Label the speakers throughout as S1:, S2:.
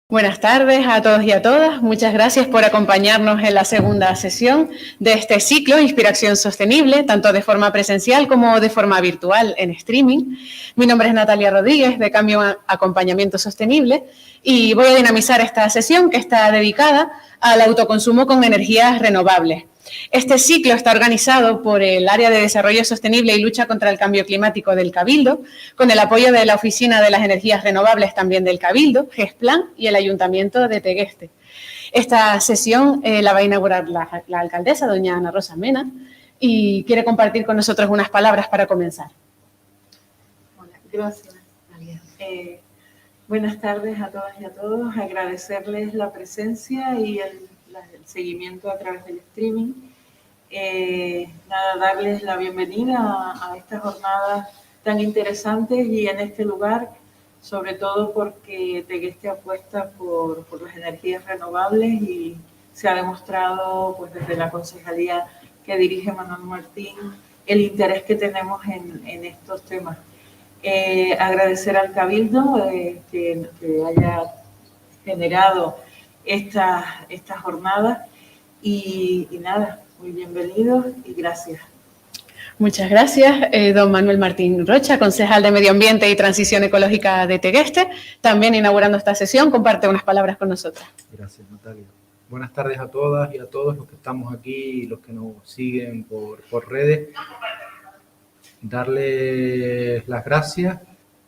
S1: Buenas tardes a todos y a todas. Muchas gracias por acompañarnos en la segunda sesión de este ciclo Inspiración Sostenible, tanto de forma presencial como de forma virtual en streaming. Mi nombre es Natalia Rodríguez, de Cambio Acompañamiento Sostenible, y voy a dinamizar esta sesión que está dedicada al autoconsumo con energías renovables. Este ciclo está organizado por el Área de Desarrollo Sostenible y Lucha contra el Cambio Climático del Cabildo, con el apoyo de la Oficina de las Energías Renovables también del Cabildo, GESPLAN y el Ayuntamiento de Tegueste. Esta sesión la va a inaugurar la alcaldesa, doña Ana Rosa Mena, y quiere compartir con nosotros unas palabras para comenzar.
S2: Hola, gracias, María. Buenas tardes a todas y a todos. Agradecerles la presencia y el seguimiento a través del streaming. Darles la bienvenida a estas jornadas tan interesantes y en este lugar, sobre todo porque Tegueste apuesta por las energías renovables y se ha demostrado pues, desde la concejalía que dirige Manuel Martín el interés que tenemos en estos temas. Agradecer al Cabildo que haya generado esta jornada y nada, muy bienvenidos y gracias.
S1: Muchas gracias, don Manuel Martín Rocha, concejal de Medio Ambiente y Transición Ecológica de Tegueste, también inaugurando esta sesión, comparte unas palabras con nosotras.
S3: Gracias, Natalia. Buenas tardes a todas y a todos los que estamos aquí y los que nos siguen por redes. Darles las gracias,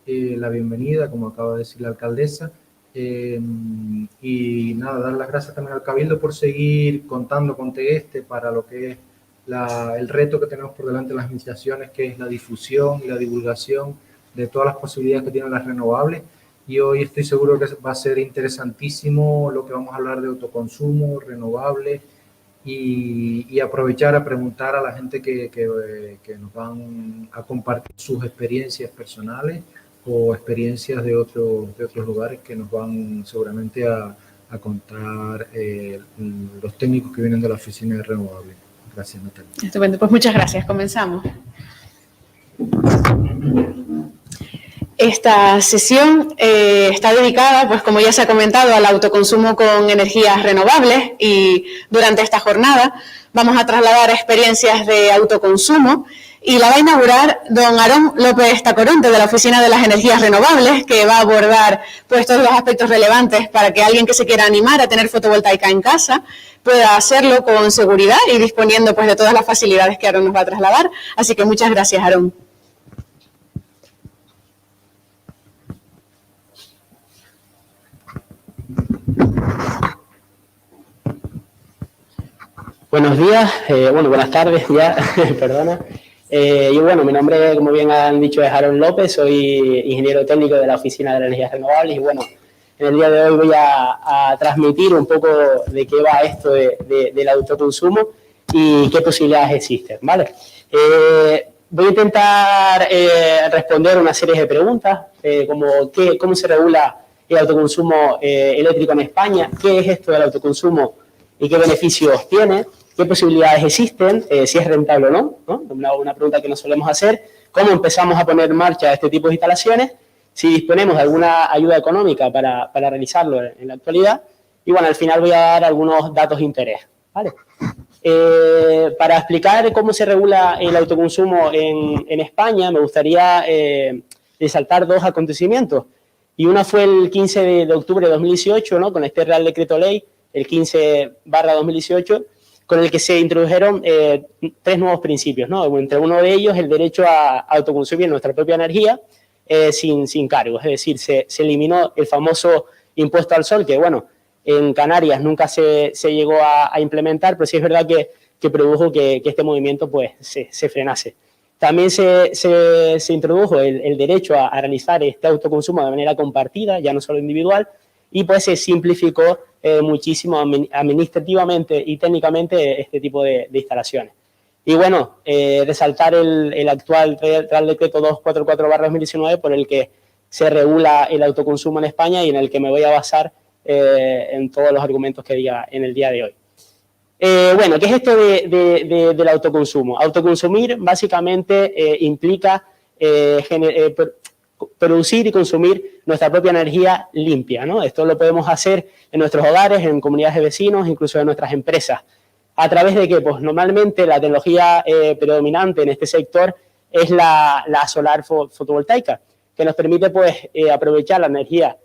S3: la bienvenida, como acaba de decir la alcaldesa, y nada, dar las gracias también al Cabildo por seguir contando con Tegueste para lo que es el reto que tenemos por delante de las administraciones, que es la difusión y la divulgación de todas las posibilidades que tienen las renovables. Y hoy estoy seguro que va a ser interesantísimo lo que vamos a hablar de autoconsumo, renovables, y aprovechar a preguntar a la gente que nos van a compartir sus experiencias personales o experiencias de otros lugares que nos van seguramente a contar los técnicos que vienen de la Oficina de Renovables. Gracias, Natalia.
S1: Estupendo, pues muchas gracias. Comenzamos. Esta sesión está dedicada, pues como ya se ha comentado, al autoconsumo con energías renovables y durante esta jornada vamos a trasladar experiencias de autoconsumo y la va a inaugurar don Aarón López Tacoronte de la Oficina de las Energías Renovables, que va a abordar pues todos los aspectos relevantes para que alguien que se quiera animar a tener fotovoltaica en casa pueda hacerlo con seguridad y disponiendo pues de todas las facilidades que Aarón nos va a trasladar. Así que muchas gracias, Aarón.
S4: Buenos días, buenas tardes ya, perdona. Y bueno, mi nombre, como bien han dicho, es Aarón López, soy ingeniero técnico de la Oficina de las Energías Renovables y bueno, en el día de hoy voy a transmitir un poco de qué va esto del autoconsumo y qué posibilidades existen, ¿vale? Voy a intentar responder una serie de preguntas, como cómo se regula el autoconsumo eléctrico en España, qué es esto del autoconsumo y qué beneficios tiene, qué posibilidades existen, si es rentable o no, ¿no? Una pregunta que nos solemos hacer, cómo empezamos a poner en marcha este tipo de instalaciones, si disponemos de alguna ayuda económica para realizarlo en la actualidad, y bueno, al final voy a dar algunos datos de interés, ¿vale? Para explicar cómo se regula el autoconsumo en España, me gustaría resaltar dos acontecimientes, y una fue el 15 de octubre de 2018, ¿no? Con este Real Decreto Ley, el 15/2018, con el que se introdujeron tres nuevos principios, ¿no? Entre uno de ellos, el derecho a autoconsumir nuestra propia energía sin cargos, es decir, se eliminó el famoso impuesto al sol, que bueno, en Canarias nunca se llegó a implementar, pero sí es verdad que produjo que este movimiento pues se frenase. También se introdujo el derecho a realizar este autoconsumo de manera compartida, ya no solo individual, y pues se simplificó muchísimo administrativamente y técnicamente este tipo de instalaciones. Y bueno, resaltar el actual Real Decreto 244/2019 por el que se regula el autoconsumo en España y en el que me voy a basar en todos los argumentos que diga en el día de hoy. Bueno, ¿qué es esto del autoconsumo? Autoconsumir básicamente implica producir y consumir nuestra propia energía limpia, ¿no? Esto lo podemos hacer en nuestros hogares, en comunidades de vecinos, incluso en nuestras empresas. ¿A través de qué? Pues normalmente la tecnología predominante en este sector es la solar fotovoltaica, que nos permite pues aprovechar la energía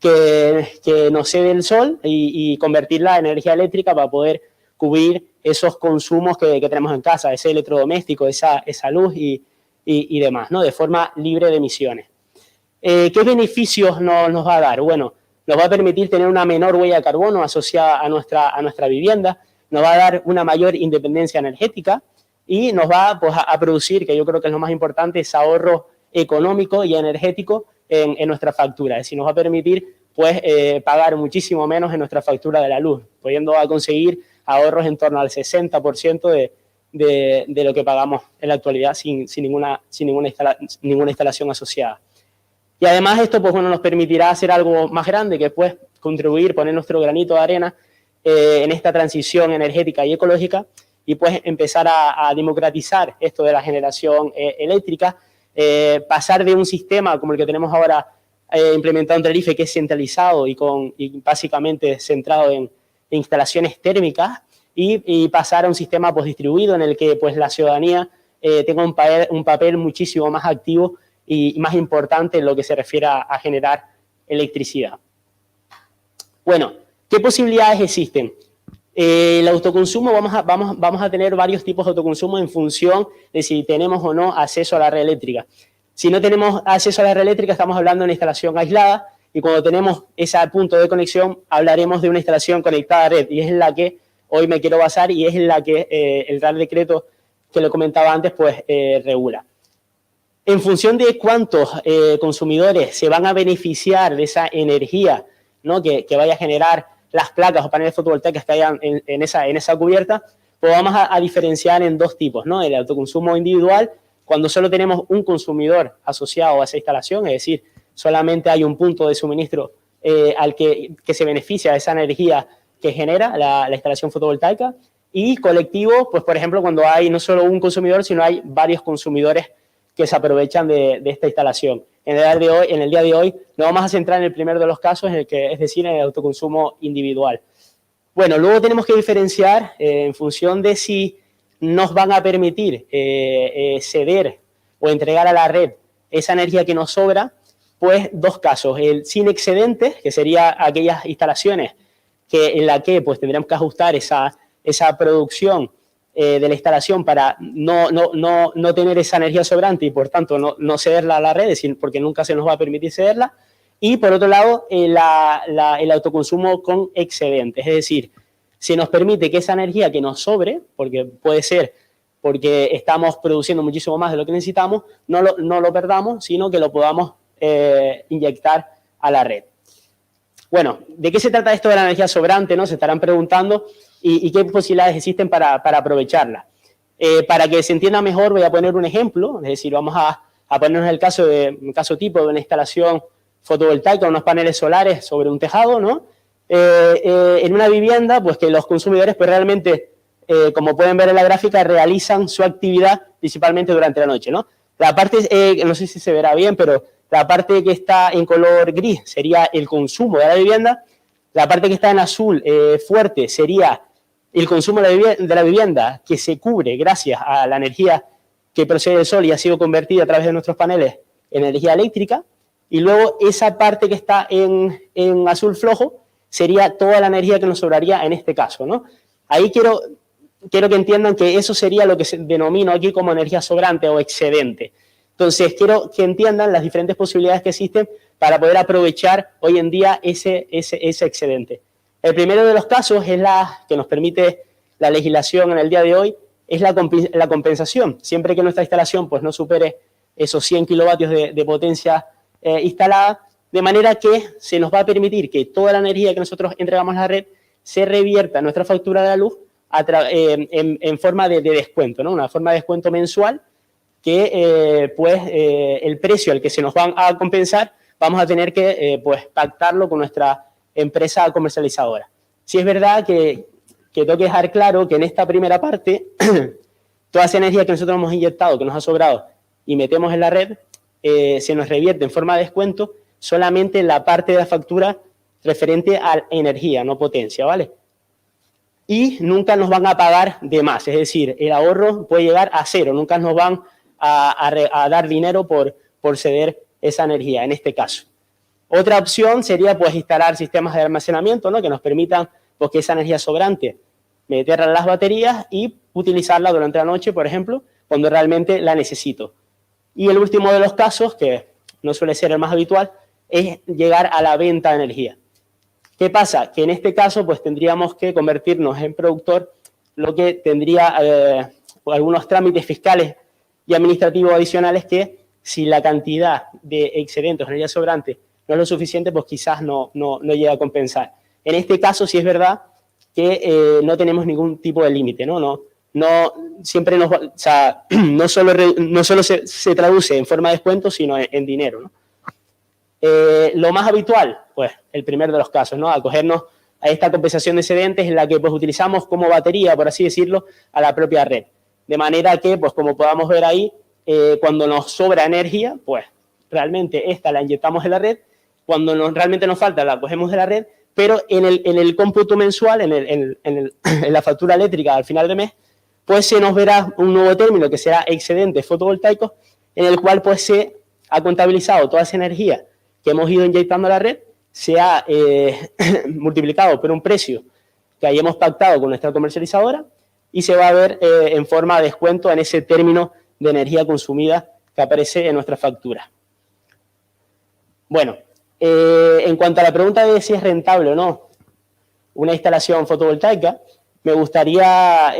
S4: que nos cede el sol y convertirla en energía eléctrica para poder cubrir esos consumos que tenemos en casa, ese electrodoméstico, esa luz y demás, ¿no? De forma libre de emisiones. ¿Qué beneficios nos va a dar? Bueno, nos va a permitir tener una menor huella de carbono asociada a nuestra vivienda, nos va a dar una mayor independencia energética y nos va pues, a producir, que yo creo que es lo más importante, ese ahorro económico y energético en nuestra factura. Es decir, nos va a permitir pues, pagar muchísimo menos en nuestra factura de la luz, pudiendo conseguir ahorros en torno al 60% de lo que pagamos en la actualidad sin ninguna instalación asociada. Y además esto pues, bueno, nos permitirá hacer algo más grande, que es pues, contribuir, poner nuestro granito de arena en esta transición energética y ecológica y pues empezar a democratizar esto de la generación eléctrica, pasar de un sistema como el que tenemos ahora implementado en Tenerife, que es centralizado y básicamente centrado en instalaciones térmicas, y pasar a un sistema pues, distribuido en el que pues, la ciudadanía tenga un papel muchísimo más activo y más importante en lo que se refiere a generar electricidad. Bueno, ¿qué posibilidades existen? El autoconsumo, vamos a tener varios tipos de autoconsumo en función de si tenemos o no acceso a la red eléctrica. Si no tenemos acceso a la red eléctrica, estamos hablando de una instalación aislada, y cuando tenemos ese punto de conexión, hablaremos de una instalación conectada a red, y es en la que hoy me quiero basar, y es en la que el Real Decreto que lo comentaba antes, pues regula. En función de cuántos consumidores se van a beneficiar de esa energía, ¿no? que vaya a generar las placas o paneles fotovoltaicos que hayan en esa cubierta, pues vamos a diferenciar en dos tipos, ¿no? El autoconsumo individual, cuando solo tenemos un consumidor asociado a esa instalación, es decir, solamente hay un punto de suministro al que se beneficia de esa energía que genera la instalación fotovoltaica, y colectivo, pues por ejemplo, cuando hay no solo un consumidor, sino hay varios consumidores que se aprovechan de esta instalación. En el día de hoy nos vamos a centrar en el primero de los casos, es decir, en el autoconsumo individual. Bueno, luego tenemos que diferenciar en función de si nos van a permitir ceder o entregar a la red esa energía que nos sobra, pues dos casos. El sin excedentes, que sería aquellas instalaciones en la que pues, tendremos que ajustar esa producción de la instalación para no tener esa energía sobrante y por tanto no cederla a la red, porque nunca se nos va a permitir cederla. Y por otro lado, el autoconsumo con excedentes, es decir, se nos permite que esa energía que nos sobre, porque puede ser porque estamos produciendo muchísimo más de lo que necesitamos, no lo perdamos, sino que lo podamos inyectar a la red. Bueno, ¿de qué se trata esto de la energía sobrante, no? Se estarán preguntando, y qué posibilidades existen para aprovecharla. Para que se entienda mejor, voy a poner un ejemplo, es decir, vamos a ponernos un caso tipo de una instalación fotovoltaica, unos paneles solares sobre un tejado, ¿no? En una vivienda, pues que los consumidores, pues realmente, como pueden ver en la gráfica, realizan su actividad principalmente durante la noche, ¿no? La parte, no sé si se verá bien, pero la parte que está en color gris sería el consumo de la vivienda, la parte que está en azul fuerte sería el consumo de la vivienda, que se cubre gracias a la energía que procede del sol y ha sido convertida a través de nuestros paneles en energía eléctrica, y luego esa parte que está en azul flojo sería toda la energía que nos sobraría en este caso, ¿no? Ahí quiero que entiendan que eso sería lo que se denomina aquí como energía sobrante o excedente. Entonces, quiero que entiendan las diferentes posibilidades que existen para poder aprovechar hoy en día ese excedente. El primero de los casos es la que nos permite la legislación en el día de hoy, es la compensación. Siempre que nuestra instalación pues, no supere esos 100 kilovatios de potencia instalada, de manera que se nos va a permitir que toda la energía que nosotros entregamos a la red se revierta en nuestra factura de la luz en forma de descuento, ¿no? Una forma de descuento mensual que el precio al que se nos van a compensar vamos a tener que pues, pactarlo con nuestra empresa comercializadora. Sí es verdad que tengo que dejar claro que en esta primera parte toda esa energía que nosotros hemos inyectado, que nos ha sobrado y metemos en la red, se nos revierte en forma de descuento solamente la parte de la factura referente a energía, no potencia, ¿vale? Y nunca nos van a pagar de más, es decir, el ahorro puede llegar a cero, nunca nos van a dar dinero por ceder esa energía, en este caso. Otra opción sería pues instalar sistemas de almacenamiento, ¿no? Que nos permitan pues, que esa energía sobrante meterla en las baterías y utilizarla durante la noche, por ejemplo, cuando realmente la necesito. Y el último de los casos, que no suele ser el más habitual, es llegar a la venta de energía. ¿Qué pasa? Que en este caso pues tendríamos que convertirnos en productor, lo que tendría algunos trámites fiscales y administrativos adicionales que si la cantidad de excedentes de energía sobrante no es lo suficiente, pues quizás no llega a compensar. En este caso sí es verdad que no tenemos ningún tipo de límite, ¿no? Siempre o sea, no solo se traduce en forma de descuento, sino en dinero, ¿no? Lo más habitual, pues el primero de los casos, ¿no? Acogernos a esta compensación de excedentes en la que pues utilizamos como batería, por así decirlo, a la propia red. De manera que, pues como podamos ver ahí, cuando nos sobra energía, pues realmente esta la inyectamos en la red, cuando realmente nos falta la cogemos de la red, pero en el cómputo mensual, en la factura eléctrica al final de mes, pues se nos verá un nuevo término que será excedentes fotovoltaicos, en el cual pues se ha contabilizado toda esa energía que hemos ido inyectando a la red, se ha multiplicado por un precio que hayamos pactado con nuestra comercializadora y se va a ver en forma de descuento en ese término de energía consumida que aparece en nuestra factura. Bueno, en cuanto a la pregunta de si es rentable o no una instalación fotovoltaica, me gustaría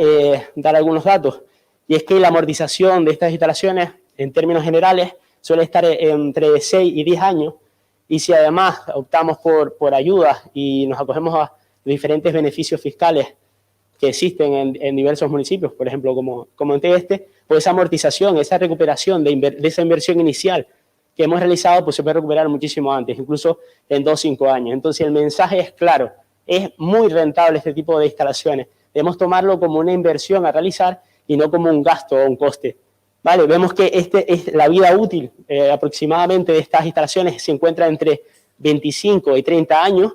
S4: dar algunos datos. Y es que la amortización de estas instalaciones, en términos generales, suele estar entre 6 y 10 años. Y si además optamos por ayudas y nos acogemos a diferentes beneficios fiscales que existen en diversos municipios, por ejemplo, como en Tegueste, pues esa amortización, esa recuperación de esa inversión inicial que hemos realizado, pues se puede recuperar muchísimo antes, incluso en 2 o 5 años. Entonces el mensaje es claro, es muy rentable este tipo de instalaciones. Debemos tomarlo como una inversión a realizar y no como un gasto o un coste. Vale, vemos que la vida útil aproximadamente de estas instalaciones se encuentra entre 25 y 30 años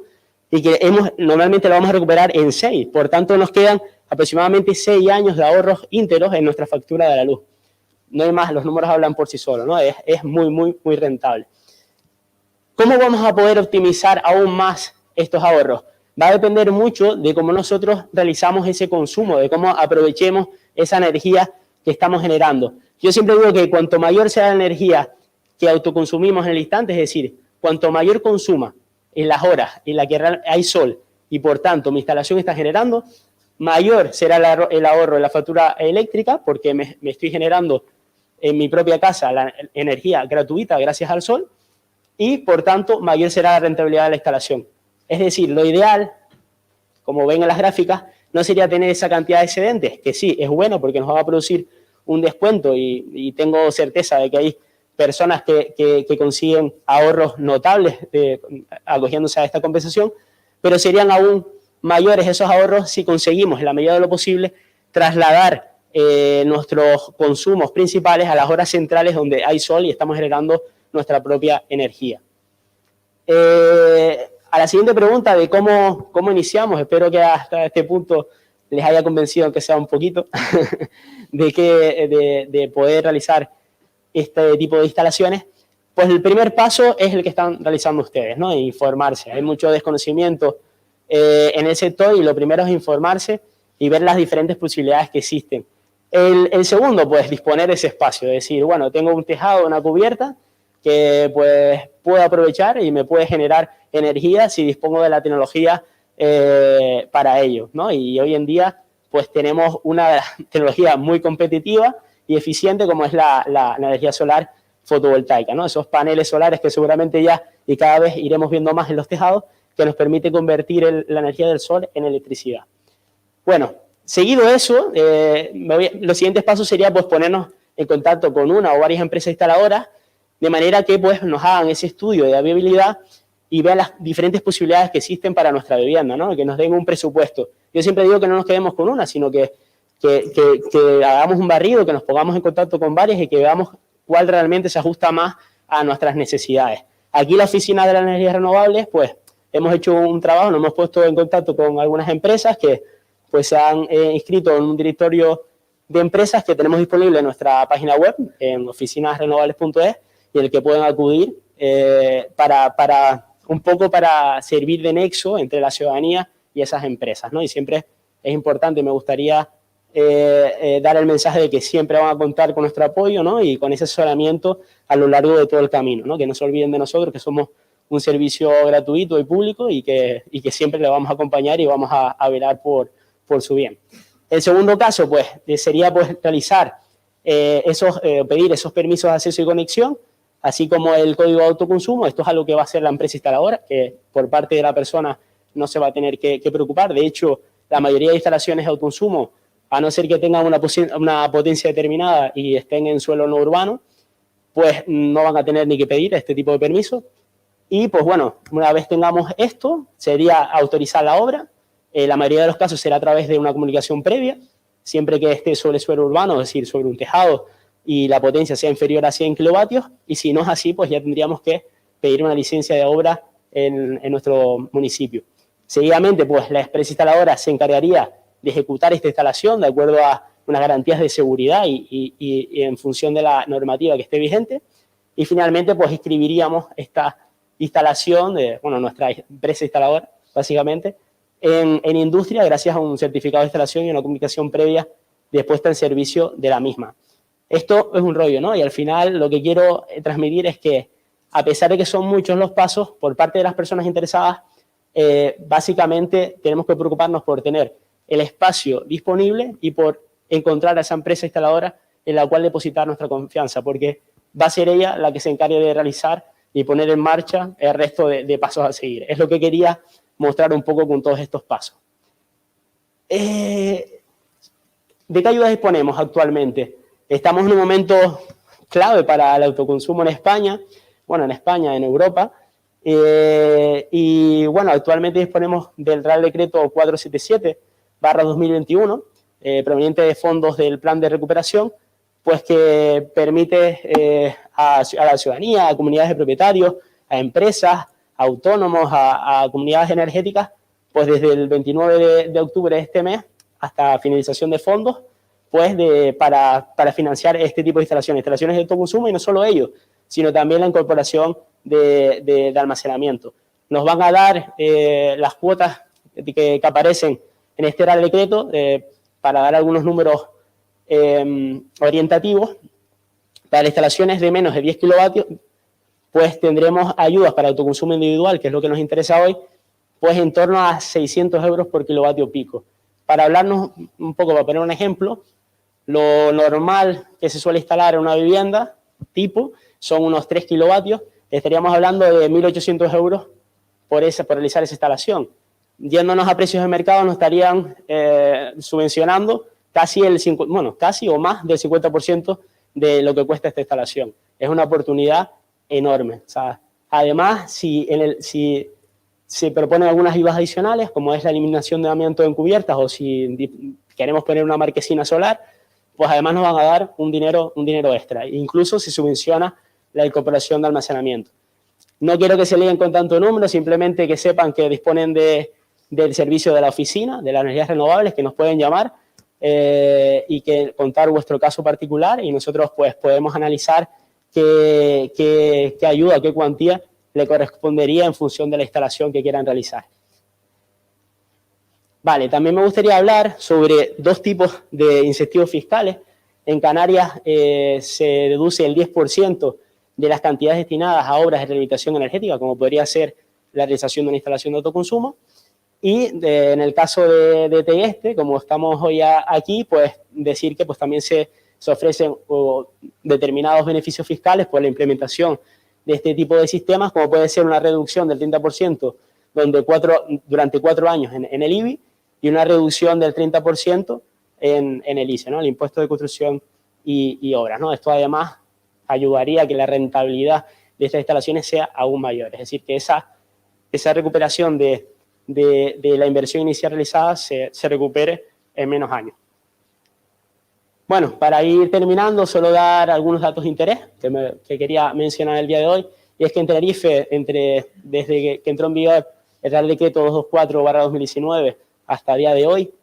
S4: y que normalmente lo vamos a recuperar en 6. Por tanto, nos quedan aproximadamente 6 años de ahorros íntegros en nuestra factura de la luz. No hay más, los números hablan por sí solos, ¿no? Es muy, muy, muy rentable. ¿Cómo vamos a poder optimizar aún más estos ahorros? Va a depender mucho de cómo nosotros realizamos ese consumo, de cómo aprovechemos esa energía que estamos generando. Yo siempre digo que cuanto mayor sea la energía que autoconsumimos en el instante, es decir, cuanto mayor consuma en las horas en las que hay sol y por tanto mi instalación está generando, mayor será el ahorro en la factura eléctrica porque me estoy generando en mi propia casa la energía gratuita gracias al sol y por tanto mayor será la rentabilidad de la instalación. Es decir, lo ideal, como ven en las gráficas, no sería tener esa cantidad de excedentes, que sí, es bueno porque nos va a producir un descuento y tengo certeza de que hay personas que consiguen ahorros notables acogiéndose a esta compensación, pero serían aún mayores esos ahorros si conseguimos, en la medida de lo posible, trasladar nuestros consumos principales a las horas centrales donde hay sol y estamos generando nuestra propia energía. A la siguiente pregunta de cómo iniciamos, espero que hasta este punto les haya convencido, aunque sea un poquito, de poder realizar este tipo de instalaciones. Pues el primer paso es el que están realizando ustedes, ¿no? Informarse. Hay mucho desconocimiento en el sector y lo primero es informarse y ver las diferentes posibilidades que existen. El segundo, pues disponer de ese espacio, es decir, bueno, tengo un tejado, una cubierta que pues puedo aprovechar y me puede generar energía si dispongo de la tecnología para ello, ¿no? Y hoy en día pues tenemos una tecnología muy competitiva y eficiente como es la energía solar fotovoltaica, ¿no? Esos paneles solares que seguramente ya y cada vez iremos viendo más en los tejados que nos permite convertir la energía del sol en electricidad. Bueno, seguido eso, los siguientes pasos sería pues ponernos en contacto con una o varias empresas instaladoras de manera que pues nos hagan ese estudio de viabilidad y vean las diferentes posibilidades que existen para nuestra vivienda, ¿no? Que nos den un presupuesto. Yo siempre digo que no nos quedemos con una, sino que hagamos un barrido, que nos pongamos en contacto con varias y que veamos cuál realmente se ajusta más a nuestras necesidades. Aquí la Oficina de las Energías Renovables, pues hemos hecho un trabajo, nos hemos puesto en contacto con algunas empresas que pues se han inscrito en un directorio de empresas que tenemos disponible en nuestra página web, en oficinasrenovables.es, y en el que pueden acudir un poco para servir de nexo entre la ciudadanía y esas empresas, ¿no? Y siempre es importante, me gustaría dar el mensaje de que siempre van a contar con nuestro apoyo, ¿no? Y con ese asesoramiento a lo largo de todo el camino, ¿no? Que no se olviden de nosotros, que somos un servicio gratuito y público y que siempre le vamos a acompañar y vamos a velar por su bien. El segundo caso, pues, sería pues, realizar pedir esos permisos de acceso y conexión, así como el código de autoconsumo. Esto es algo que va a hacer la empresa instaladora, que por parte de la persona no se va a tener que preocupar. De hecho, la mayoría de instalaciones de autoconsumo, a no ser que tengan una potencia determinada y estén en suelo no urbano, pues no van a tener ni que pedir este tipo de permiso. Y pues bueno, una vez tengamos esto, sería autorizar la obra. La mayoría de los casos será a través de una comunicación previa, siempre que esté sobre suelo urbano, es decir, sobre un tejado y la potencia sea inferior a 100 kilovatios. Y si no es así, pues ya tendríamos que pedir una licencia de obra en nuestro municipio. Seguidamente, pues la empresa instaladora se encargaría de ejecutar esta instalación de acuerdo a unas garantías de seguridad y en función de la normativa que esté vigente. Y finalmente, pues inscribiríamos esta instalación de, nuestra empresa instaladora, básicamente, en industria gracias a un certificado de instalación y una comunicación previa de puesta en servicio de la misma. Esto es un rollo, ¿no? Y al final lo que quiero transmitir es que, a pesar de que son muchos los pasos por parte de las personas interesadas, básicamente tenemos que preocuparnos por tener el espacio disponible y por encontrar a esa empresa instaladora en la cual depositar nuestra confianza, porque va a ser ella la que se encargue de realizar y poner en marcha el resto de pasos a seguir. Es lo que quería mostrar un poco con todos estos pasos. ¿De qué ayudas disponemos actualmente? Estamos en un momento clave para el autoconsumo en España, en Europa, y bueno, actualmente disponemos del Real Decreto 477/2021, proveniente de fondos del Plan de Recuperación, pues que permite a la ciudadanía, a comunidades de propietarios, a empresas, a autónomos, a comunidades energéticas, pues desde el 29 de octubre de este mes hasta finalización de fondos, pues para financiar este tipo de instalaciones de autoconsumo, y no solo ello, sino también la incorporación de almacenamiento. Nos van a dar las cuotas que aparecen en este Real Decreto, para dar algunos números orientativos. Para instalaciones de menos de 10 kilovatios, pues tendremos ayudas para autoconsumo individual, que es lo que nos interesa hoy, pues en torno a 600 euros por kilovatio pico. Para hablarnos un poco, para poner un ejemplo, lo normal que se suele instalar en una vivienda tipo son unos 3 kilovatios, estaríamos hablando de 1.800 euros por realizar esa instalación. Yéndonos a precios de mercado, nos estarían subvencionando casi o más del 50% de lo que cuesta esta instalación. Es una oportunidad enorme. O sea, además, si se proponen algunas ayudas adicionales, como es la eliminación de amianto en cubiertas, o si queremos poner una marquesina solar, pues además nos van a dar un dinero extra. Incluso se subvenciona la incorporación de almacenamiento. No quiero que se líen con tanto número, simplemente que sepan que disponen del servicio de la oficina, de las energías renovables, que nos pueden llamar y que contar vuestro caso particular, y nosotros pues podemos analizar qué ayuda, qué cuantía le correspondería en función de la instalación que quieran realizar. Vale, también me gustaría hablar sobre dos tipos de incentivos fiscales. En Canarias se deduce el 10% de las cantidades destinadas a obras de rehabilitación energética, como podría ser la realización de una instalación de autoconsumo. Y en el caso de Tegueste, como estamos hoy aquí, pues decir que pues también se ofrecen determinados beneficios fiscales por la implementación de este tipo de sistemas, como puede ser una reducción del 30% durante 4 años en el IBI, y una reducción del 30% en el ICE, ¿no? El impuesto de construcción y obras, ¿no? Esto además ayudaría a que la rentabilidad de estas instalaciones sea aún mayor, es decir, que esa recuperación de la inversión inicial realizada se recupere en menos años. Bueno, para ir terminando, solo dar algunos datos de interés que quería mencionar el día de hoy, y es que en Tenerife, desde que entró en vigor el Real Decreto 224/2019 hasta el día de hoy,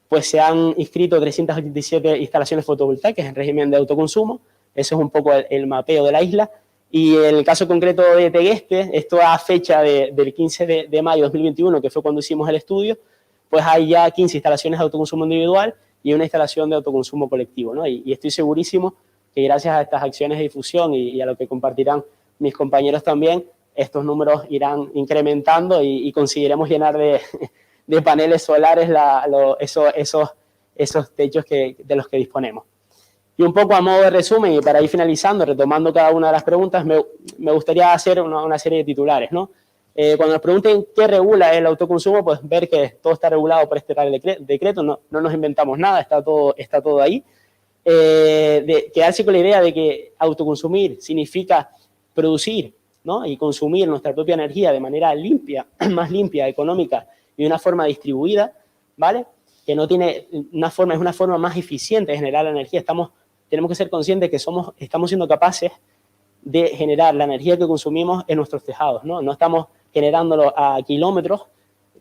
S4: pues se han inscrito 387 instalaciones fotovoltaicas en régimen de autoconsumo. Eso es un poco el mapeo de la isla. Y en el caso concreto de Tegueste, esto a fecha del 15 de mayo de 2021, que fue cuando hicimos el estudio, pues hay ya 15 instalaciones de autoconsumo individual y una instalación de autoconsumo colectivo, ¿no? Y estoy segurísimo que gracias a estas acciones de difusión y a lo que compartirán mis compañeros también, estos números irán incrementando y conseguiremos llenar de paneles solares esos techos de los que disponemos. Y un poco a modo de resumen y para ir finalizando, retomando cada una de las preguntas, me gustaría hacer una serie de titulares, ¿no? Cuando nos pregunten qué regula el autoconsumo, pues ver que todo está regulado por este Real Decreto, no nos inventamos nada, está todo ahí. Quedarse con la idea de que autoconsumir significa producir, ¿no? Y consumir nuestra propia energía de manera limpia, más limpia, económica y de una forma distribuida, ¿vale? Que no tiene es una forma más eficiente de generar la energía. Tenemos que ser conscientes que estamos siendo capaces de generar la energía que consumimos en nuestros tejados, ¿no? No estamos generándolo a kilómetros,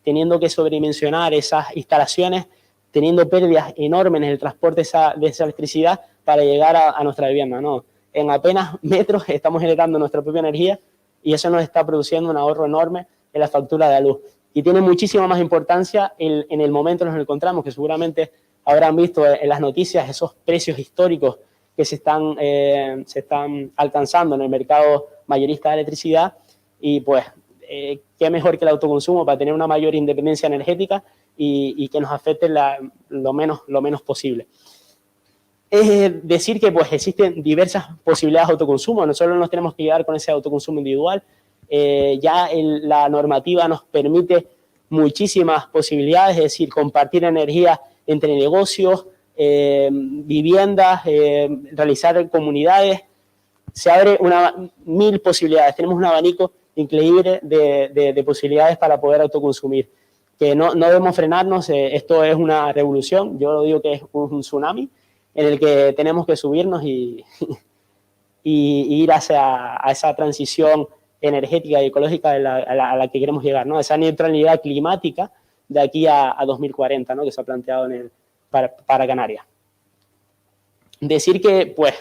S4: teniendo que sobredimensionar esas instalaciones, teniendo pérdidas enormes en el transporte de esa electricidad para llegar a nuestra vivienda, ¿no? En apenas metros estamos generando nuestra propia energía y eso nos está produciendo un ahorro enorme en la factura de la luz. Y tiene muchísima más importancia en el momento en el que nos encontramos, que seguramente habrán visto en las noticias esos precios históricos que se están alcanzando en el mercado mayorista de electricidad y pues qué mejor que el autoconsumo para tener una mayor independencia energética y que nos afecte lo menos posible. Es decir que pues existen diversas posibilidades de autoconsumo, no solo nos tenemos que quedar con ese autoconsumo individual, ya la normativa nos permite muchísimas posibilidades, es decir, compartir energía entre negocios, viviendas, realizar comunidades, se abre 1000 posibilidades, tenemos un abanico increíble de posibilidades para poder autoconsumir, que no debemos frenarnos, esto es una revolución, yo lo digo que es un tsunami en el que tenemos que subirnos y ir hacia esa transición energética y ecológica a la que queremos llegar, ¿no? Esa neutralidad climática de aquí a 2040, ¿no? Que se ha planteado para Canarias. Decir que, pues,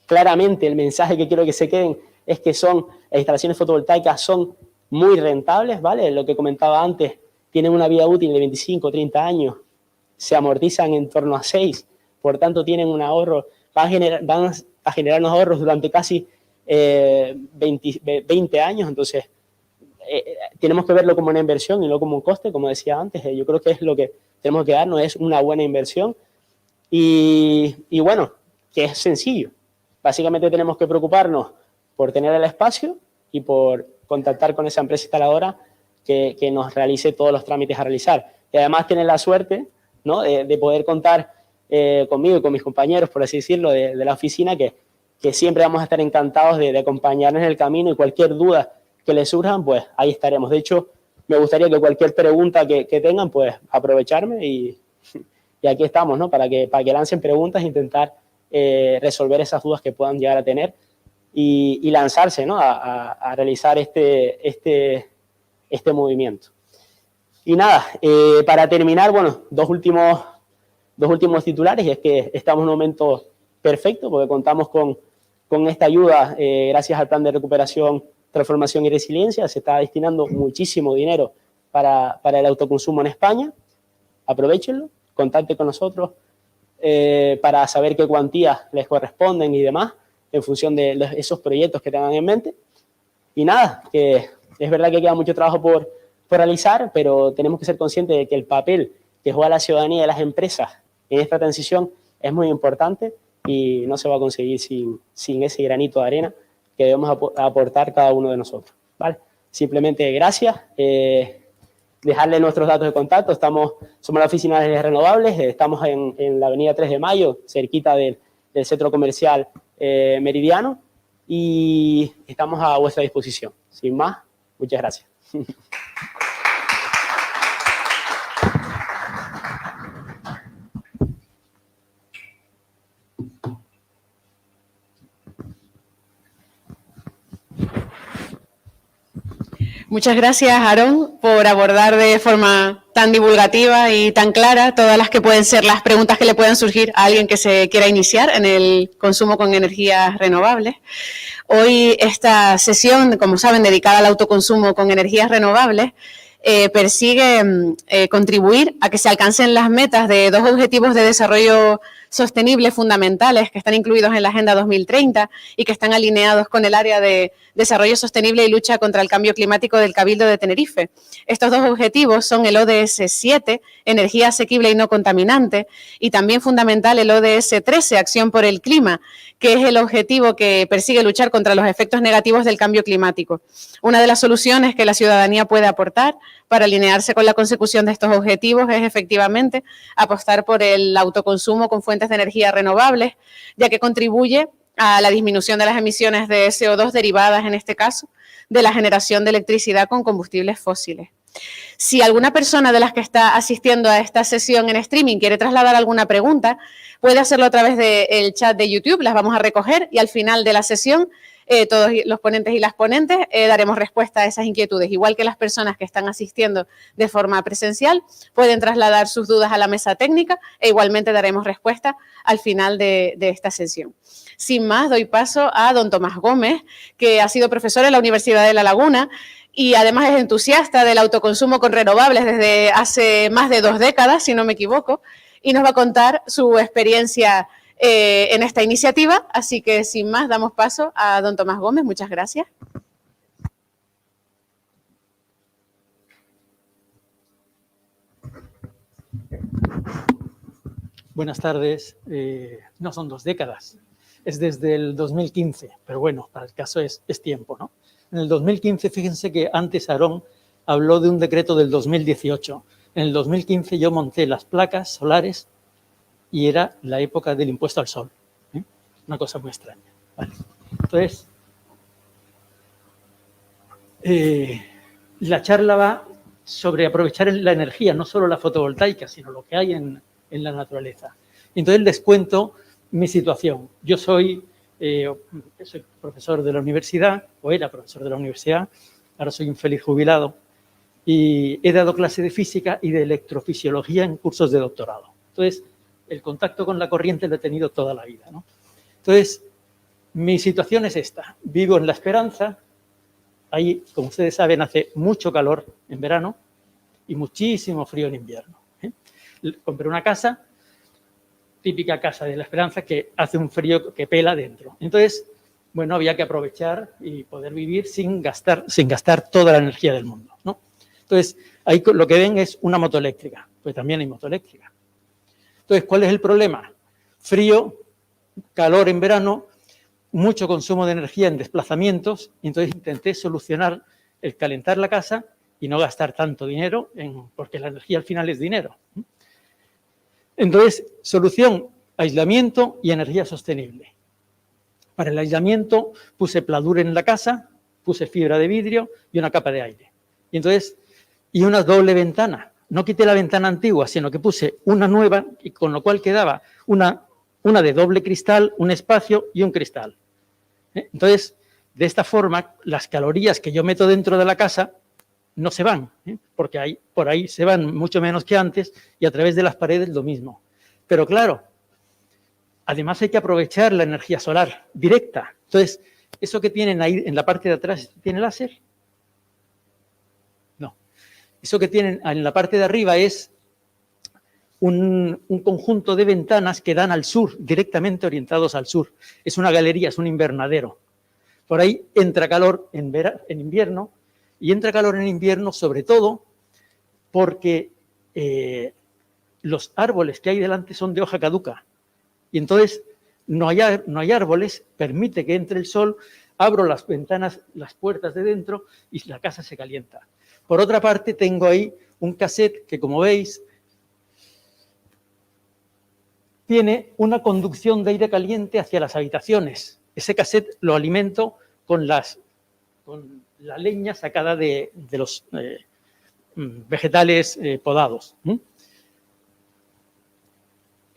S4: claramente el mensaje que quiero que se queden es que las instalaciones fotovoltaicas son muy rentables, ¿vale? Lo que comentaba antes, tienen una vida útil de 25 o 30 años, se amortizan en torno a 6, por tanto tienen un ahorro, van a generar unos ahorros durante casi 20 años, entonces tenemos que verlo como una inversión y no como un coste, como decía antes, yo creo que es lo que tenemos que darnos, es una buena inversión y bueno, que es sencillo, básicamente tenemos que preocuparnos por tener el espacio y por contactar con esa empresa instaladora que nos realice todos los trámites a realizar, y además tener la suerte, ¿no? de poder contar conmigo y con mis compañeros, por así decirlo, de la oficina, que siempre vamos a estar encantados de acompañarnos en el camino y cualquier duda que les surjan, pues ahí estaremos. De hecho, me gustaría que cualquier pregunta que tengan, pues aprovecharme y aquí estamos, ¿no? Para que lancen preguntas e intentar resolver esas dudas que puedan llegar a tener y lanzarse, ¿no? a realizar este movimiento. Y nada, para terminar, bueno, dos últimos titulares, y es que estamos en un momento perfecto porque contamos con esta ayuda gracias al Plan de Recuperación, Transformación y Resiliencia. Se está destinando muchísimo dinero para el autoconsumo en España. Aprovéchenlo, contacten con nosotros para saber qué cuantías les corresponden y demás en función de esos proyectos que tengan en mente. Y nada, que es verdad que queda mucho trabajo por realizar, pero tenemos que ser conscientes de que el papel que juega la ciudadanía y las empresas en esta transición es muy importante y no se va a conseguir sin ese granito de arena que debemos aportar cada uno de nosotros, ¿vale? Simplemente gracias, dejarle nuestros datos de contacto, somos la Oficina de Energías Renovables, estamos en la avenida 3 de Mayo, cerquita del centro comercial Meridiano, y estamos a vuestra disposición. Sin más, muchas gracias.
S1: Muchas gracias, Aarón, por abordar de forma tan divulgativa y tan clara todas las que pueden ser las preguntas que le puedan surgir a alguien que se quiera iniciar en el consumo con energías renovables. Hoy esta sesión, como saben, dedicada al autoconsumo con energías renovables, persigue contribuir a que se alcancen las metas de dos objetivos de desarrollo sostenible fundamentales que están incluidos en la Agenda 2030 y que están alineados con el área de desarrollo sostenible y lucha contra el cambio climático del Cabildo de Tenerife. Estos dos objetivos son el ODS 7, energía asequible y no contaminante, y también fundamental el ODS 13, acción por el clima, que es el objetivo que persigue luchar contra los efectos negativos del cambio climático. Una de las soluciones que la ciudadanía puede aportar para alinearse con la consecución de estos objetivos es efectivamente apostar por el autoconsumo con fuentes de energía renovables, ya que contribuye a la disminución de las emisiones de CO2 derivadas, en este caso, de la generación de electricidad con combustibles fósiles. Si alguna persona de las que está asistiendo a esta sesión en streaming quiere trasladar alguna pregunta, puede hacerlo a través del chat de YouTube, las vamos a recoger y al final de la sesión todos los ponentes y las ponentes daremos respuesta a esas inquietudes. Igual que las personas que están asistiendo de forma presencial pueden trasladar sus dudas a la mesa técnica e igualmente daremos respuesta al final de esta sesión. Sin más, doy paso a don Tomás Gómez, que ha sido profesor en la Universidad de La Laguna y además es entusiasta del autoconsumo con renovables desde hace más de 2 décadas, si no me equivoco, y nos va a contar su experiencia en esta iniciativa. Así que, sin más, damos paso a don Tomás Gómez. Muchas gracias.
S5: Buenas tardes. No son 2 décadas, es desde el 2015, pero bueno, para el caso es tiempo, ¿no? En el 2015, fíjense que antes Aarón habló de un decreto del 2018. En el 2015 yo monté las placas solares y era la época del impuesto al sol. Una cosa muy extraña. Vale. Entonces, la charla va sobre aprovechar la energía, no solo la fotovoltaica, sino lo que hay en la naturaleza. Entonces les cuento mi situación. Yo soy profesor de la universidad, o era profesor de la universidad, ahora soy un feliz jubilado, y he dado clase de física y de electrofisiología en cursos de doctorado. Entonces, el contacto con la corriente lo he tenido toda la vida, ¿no? Entonces, mi situación es esta. Vivo en La Esperanza. Ahí, como ustedes saben, hace mucho calor en verano y muchísimo frío en invierno. Compré una casa, típica casa de La Esperanza, que hace un frío que pela dentro. Entonces, bueno, había que aprovechar y poder vivir sin gastar toda la energía del mundo, ¿no? Entonces, ahí lo que ven es una moto eléctrica, pues también hay moto eléctrica. Entonces, ¿cuál es el problema? Frío, calor en verano, mucho consumo de energía en desplazamientos, y entonces intenté solucionar el calentar la casa y no gastar tanto dinero, porque la energía al final es dinero. Entonces, solución, aislamiento y energía sostenible. Para el aislamiento puse pladur en la casa, puse fibra de vidrio y una capa de aire. Y una doble ventana. No quité la ventana antigua, sino que puse una nueva, y con lo cual quedaba una de doble cristal, un espacio y un cristal. Entonces, de esta forma, las calorías que yo meto dentro de la casa no se van, porque por ahí se van mucho menos que antes, y a través de las paredes lo mismo. Pero claro, además hay que aprovechar la energía solar directa. Entonces, eso que tienen ahí en la parte de atrás, ¿tiene láser? No. Eso que tienen en la parte de arriba es un conjunto de ventanas que dan al sur, directamente orientados al sur. Es una galería, es un invernadero. Por ahí entra calor en invierno, y entra calor en invierno sobre todo porque los árboles que hay delante son de hoja caduca. Y entonces no hay árboles, permite que entre el sol, abro las ventanas, las puertas de dentro y la casa se calienta. Por otra parte, tengo ahí un cassette que, como veis, tiene una conducción de aire caliente hacia las habitaciones. Ese cassette lo alimento con la leña sacada de los vegetales podados.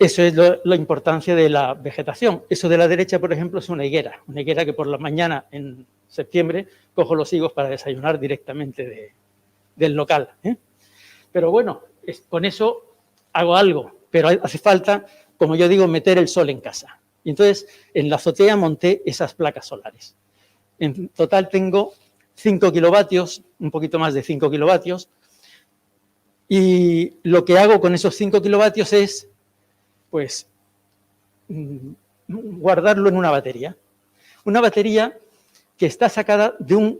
S5: Eso es la importancia de la vegetación. Eso de la derecha, por ejemplo, es una higuera que por la mañana en septiembre cojo los higos para desayunar directamente del local, ¿eh? Pero bueno, con eso hago algo, pero hace falta, como yo digo, meter el sol en casa. Y entonces en la azotea monté esas placas solares. En total tengo 5 kilovatios, un poquito más de 5 kilovatios, y lo que hago con esos 5 kilovatios es, pues, guardarlo en una batería. Una batería que está sacada de un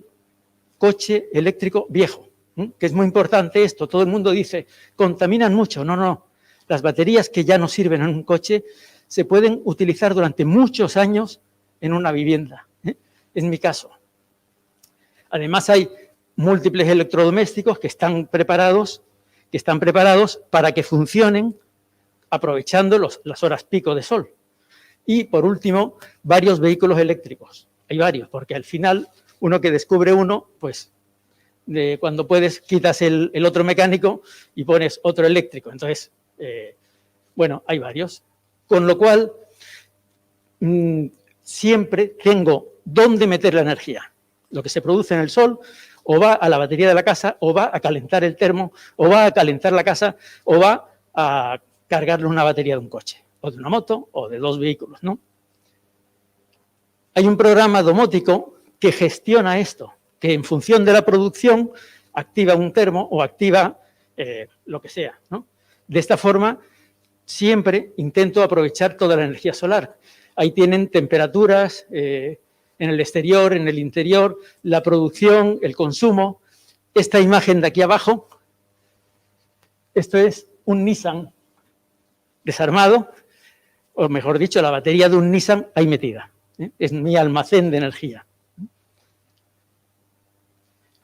S5: coche eléctrico viejo, que es muy importante esto. Todo el mundo dice, contaminan mucho. No, no. Las baterías que ya no sirven en un coche se pueden utilizar durante muchos años en una vivienda, ¿eh? En mi caso. Además, hay múltiples electrodomésticos que están preparados para que funcionen aprovechando las horas pico de sol. Y, por último, varios vehículos eléctricos. Hay varios, porque al final, uno que descubre uno, pues, cuando puedes, quitas el otro mecánico y pones otro eléctrico. Entonces, bueno, hay varios. Con lo cual, siempre tengo dónde meter la energía. Lo que se produce en el sol o va a la batería de la casa, o va a calentar el termo, o va a calentar la casa, o va a cargarle una batería de un coche, o de una moto, o de 2 vehículos, ¿no? Hay un programa domótico que gestiona esto, que en función de la producción activa un termo o activa lo que sea, ¿no? De esta forma, siempre intento aprovechar toda la energía solar. Ahí tienen temperaturas en el exterior, en el interior, la producción, el consumo. Esta imagen de aquí abajo, esto es un Nissan desarmado, o mejor dicho, la batería de un Nissan ahí metida, ¿eh? Es mi almacén de energía.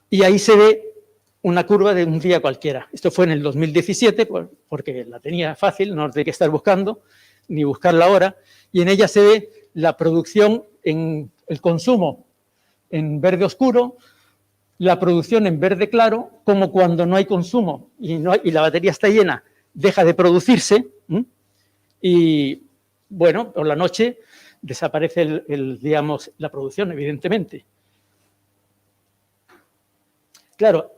S5: Y ahí se ve una curva de un día cualquiera. Esto fue en el 2017, porque la tenía fácil, no tenía que estar buscando, ni buscar la hora, y en ella se ve la producción en el consumo en verde oscuro, la producción en verde claro, como cuando no hay consumo y la batería está llena, deja de producirse, y bueno, por la noche desaparece digamos, la producción, evidentemente. Claro,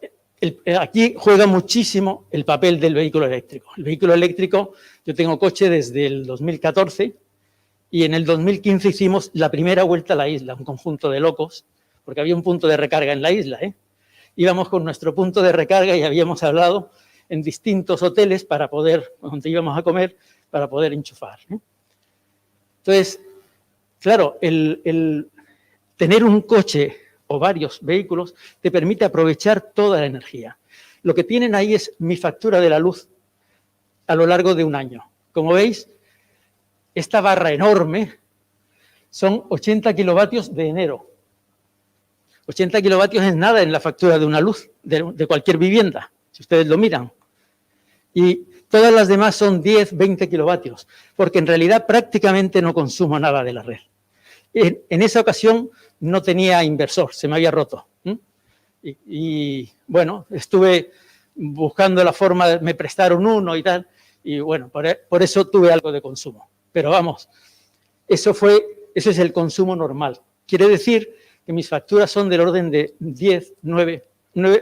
S5: aquí juega muchísimo el papel del vehículo eléctrico. El vehículo eléctrico, yo tengo coche desde el 2014 y en el 2015 hicimos la primera vuelta a la isla, un conjunto de locos, porque había un punto de recarga en la isla, ¿eh? Íbamos con nuestro punto de recarga y habíamos hablado en distintos hoteles para poder, donde íbamos a comer, para poder enchufar, ¿eh? Entonces, claro, el tener un coche o varios vehículos te permite aprovechar toda la energía. Lo que tienen ahí es mi factura de la luz a lo largo de un año. Como veis, esta barra enorme son 80 kilovatios de enero. 80 kilovatios es nada en la factura de una luz de cualquier vivienda, si ustedes lo miran. Y todas las demás son 10, 20 kilovatios, porque en realidad prácticamente no consumo nada de la red. En esa ocasión no tenía inversor, se me había roto. Y bueno, estuve buscando la forma, me prestaron uno y tal, y bueno, por eso tuve algo de consumo. Pero vamos, eso es el consumo normal. Quiere decir que mis facturas son del orden de 10, 9,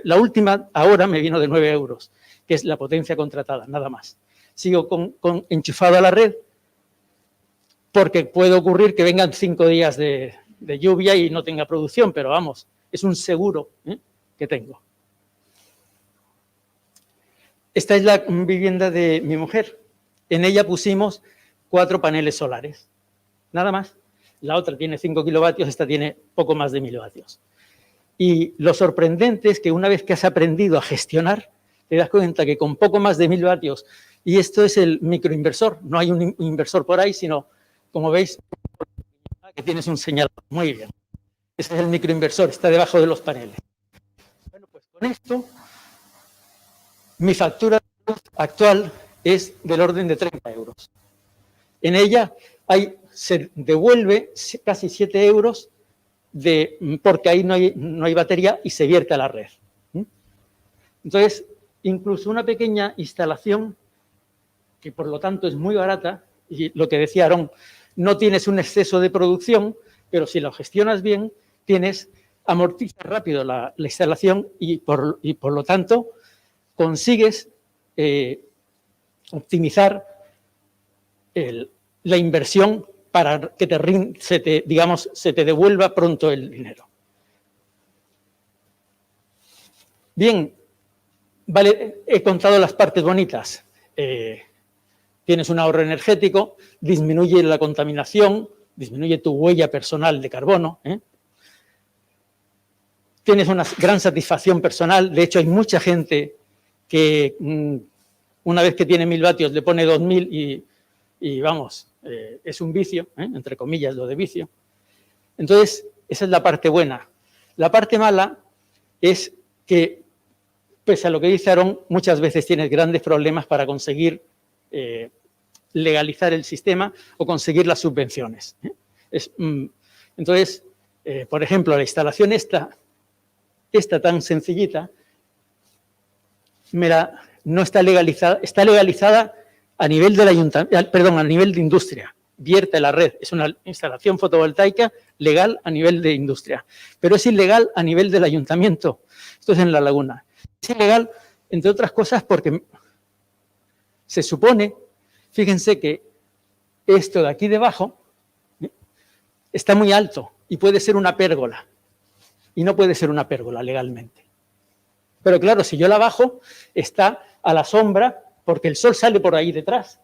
S5: la última ahora me vino de 9 euros, que es la potencia contratada, nada más. Sigo enchufado a la red, porque puede ocurrir que vengan 5 días de lluvia y no tenga producción, pero vamos, es un seguro que tengo. Esta es la vivienda de mi mujer. En ella pusimos 4 paneles solares, nada más. La otra tiene 5 kilovatios, esta tiene poco más de 1000 vatios. Y lo sorprendente es que una vez que has aprendido a gestionar, te das cuenta que con poco más de 1000 vatios, y esto es el microinversor, no hay un inversor por ahí, sino, como veis, que tienes un señal. Muy bien. Este es el microinversor, está debajo de los paneles. Bueno, pues con esto, mi factura actual es del orden de 30 euros. En ella se devuelve casi 7 euros porque ahí no hay batería y se vierte a la red. Entonces, incluso una pequeña instalación, que por lo tanto es muy barata, Y lo que decía Aarón, no tienes un exceso de producción, pero si lo gestionas bien, amortizas rápido la instalación y por lo tanto consigues optimizar la inversión para que se te devuelva pronto el dinero. Bien, vale, he contado las partes bonitas. Tienes un ahorro energético, disminuye la contaminación, disminuye tu huella personal de carbono. Tienes una gran satisfacción personal. De hecho, hay mucha gente que una vez que tiene 1000 vatios le pone 2000 y vamos, es un vicio, entre comillas lo de vicio. Entonces, esa es la parte buena. La parte mala es que, pese a lo que dice Aarón, muchas veces tienes grandes problemas para conseguir legalizar el sistema o conseguir las subvenciones. Entonces, por ejemplo, la instalación esta tan sencillita, no está legalizada, está legalizada a nivel del ayuntamiento, perdón, a nivel de industria, vierte la red, es una instalación fotovoltaica legal a nivel de industria, pero es ilegal a nivel del ayuntamiento. Esto es en La Laguna. Es ilegal, entre otras cosas, porque se supone, fíjense que esto de aquí debajo está muy alto y puede ser una pérgola, y no puede ser una pérgola legalmente. Pero claro, si yo la bajo, está a la sombra porque el sol sale por ahí detrás.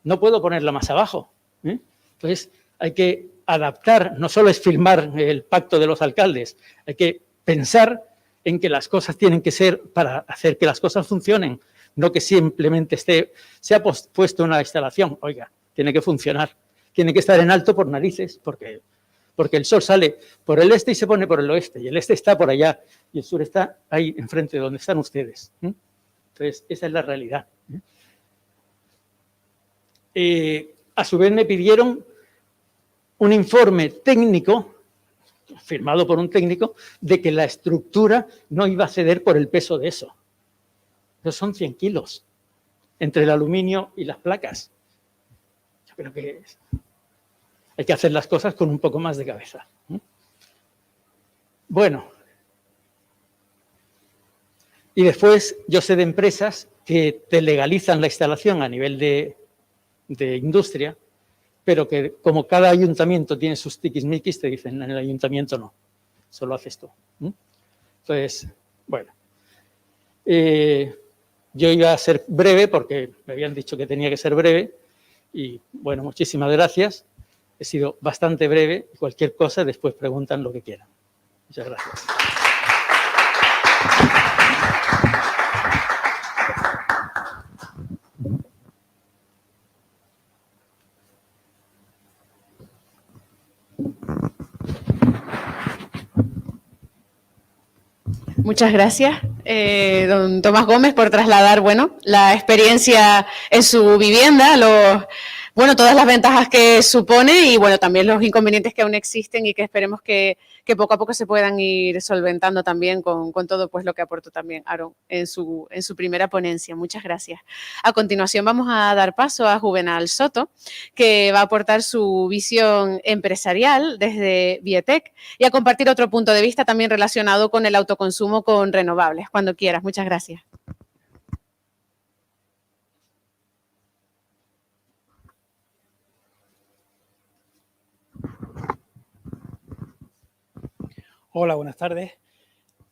S5: No puedo ponerla más abajo. Entonces, hay que adaptar, no solo es firmar el pacto de los alcaldes, hay que pensar en que las cosas tienen que ser para hacer que las cosas funcionen, no que simplemente se ha puesto una instalación. Oiga, tiene que funcionar, tiene que estar en alto por narices, porque el sol sale por el este y se pone por el oeste, y el este está por allá, y el sur está ahí enfrente de donde están ustedes. Entonces, esa es la realidad. A su vez me pidieron un informe técnico, firmado por un técnico, de que la estructura no iba a ceder por el peso de eso. Eso son 100 kilos, entre el aluminio y las placas. Yo creo que hay que hacer las cosas con un poco más de cabeza. Bueno, y después yo sé de empresas que te legalizan la instalación a nivel de industria, pero que como cada ayuntamiento tiene sus tiquismiquis, te dicen, en el ayuntamiento no, solo haces tú. Entonces, bueno, yo iba a ser breve porque me habían dicho que tenía que ser breve y, bueno, muchísimas gracias. He sido bastante breve y cualquier cosa después preguntan lo que quieran. Muchas gracias.
S1: Muchas gracias, don Tomás Gómez, por trasladar, bueno, la experiencia en su vivienda, todas las ventajas que supone y, bueno, también los inconvenientes que aún existen y que esperemos que poco a poco se puedan ir solventando también con todo pues lo que aportó también Aarón en su primera ponencia. Muchas gracias. A continuación vamos a dar paso a Juvenal Soto, que va a aportar su visión empresarial desde Vietec y a compartir otro punto de vista también relacionado con el autoconsumo con renovables. Cuando quieras. Muchas gracias.
S6: Hola, buenas tardes.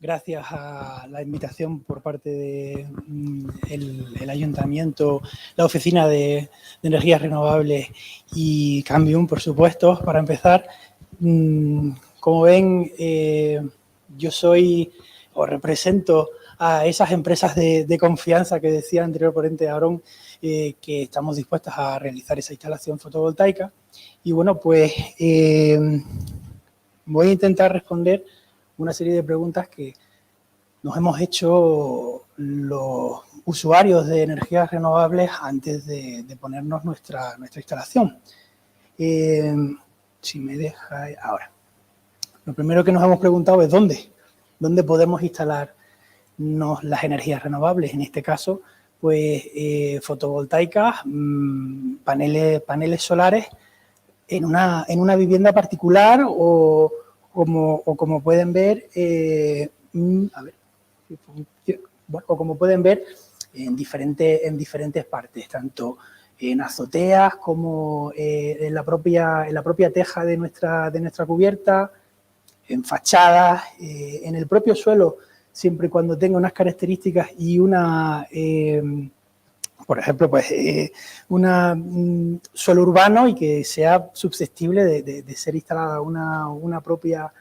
S6: Gracias a la invitación por parte del Ayuntamiento, la Oficina de Energías Renovables y Cambium, por supuesto, para empezar. Como ven, yo soy o represento a esas empresas de confianza que decía el anterior ponente Aarón, que estamos dispuestas a realizar esa instalación fotovoltaica. Y bueno, pues voy a intentar responder una serie de preguntas que nos hemos hecho los usuarios de energías renovables antes de ponernos nuestra instalación. Si me deja ahora. Lo primero que nos hemos preguntado es ¿dónde podemos instalarnos las energías renovables? En este caso, pues fotovoltaicas, paneles solares en una vivienda particular o como pueden ver, o como pueden ver en diferentes partes, tanto en azoteas como en la propia teja de nuestra cubierta, en fachadas, en el propio suelo, siempre y cuando tenga unas características y por ejemplo, pues un suelo urbano y que sea susceptible de ser instalada una propia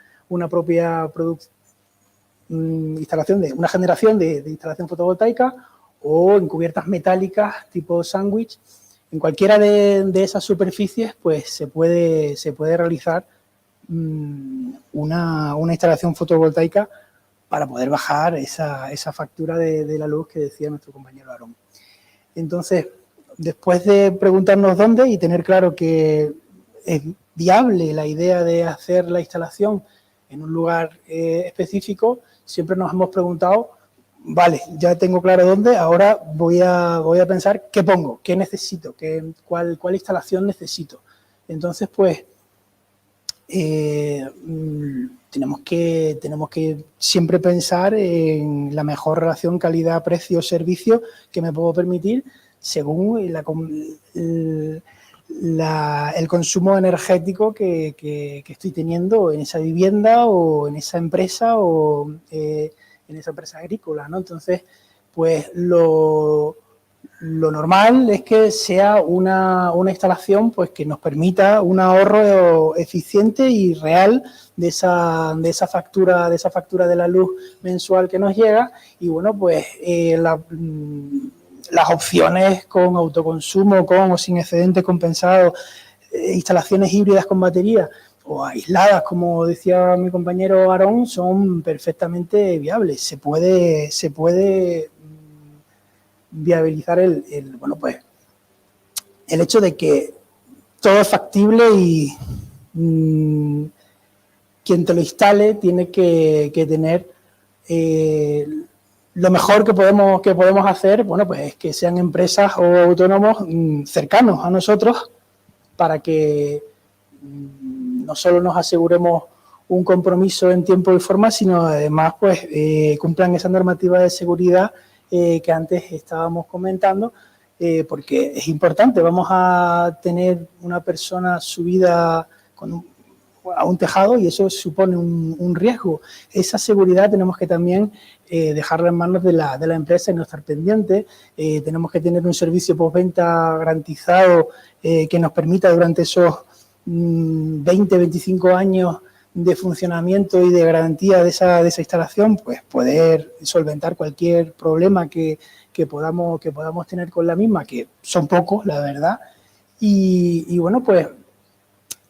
S6: instalación una generación de instalación fotovoltaica, o en cubiertas metálicas tipo sándwich. En cualquiera de esas superficies, pues se puede realizar una instalación fotovoltaica para poder bajar esa factura de la luz que decía nuestro compañero Aarón. Entonces, después de preguntarnos dónde y tener claro que es viable la idea de hacer la instalación en un lugar específico, siempre nos hemos preguntado, vale, ya tengo claro dónde, ahora voy a pensar qué pongo, qué necesito, cuál instalación necesito. Entonces, pues, tenemos que siempre pensar en la mejor relación calidad-precio-servicio que me puedo permitir según el consumo energético que estoy teniendo en esa vivienda o en esa empresa o en esa empresa agrícola, ¿no? Entonces, pues lo normal es que sea una instalación pues que nos permita un ahorro eficiente y real de esa factura de la luz mensual que nos llega. Y bueno, pues las opciones con autoconsumo, con o sin excedente compensado, instalaciones híbridas con batería o aisladas, como decía mi compañero Aarón, son perfectamente viables. Se puede viabilizar el hecho de que todo es factible y quien te lo instale tiene que tener lo mejor que podemos hacer, bueno, pues es que sean empresas o autónomos cercanos a nosotros, para que no solo nos aseguremos un compromiso en tiempo y forma, sino además pues cumplan esa normativa de seguridad que antes estábamos comentando, porque es importante. Vamos a tener una persona subida a un tejado y eso supone un riesgo. Esa seguridad tenemos que también dejarla en manos de la empresa y no estar pendiente. Tenemos que tener un servicio postventa garantizado que nos permita durante esos 20, 25 años de funcionamiento y de garantía de esa instalación, pues poder solventar cualquier problema que podamos tener con la misma, que son pocos, la verdad. Y bueno, pues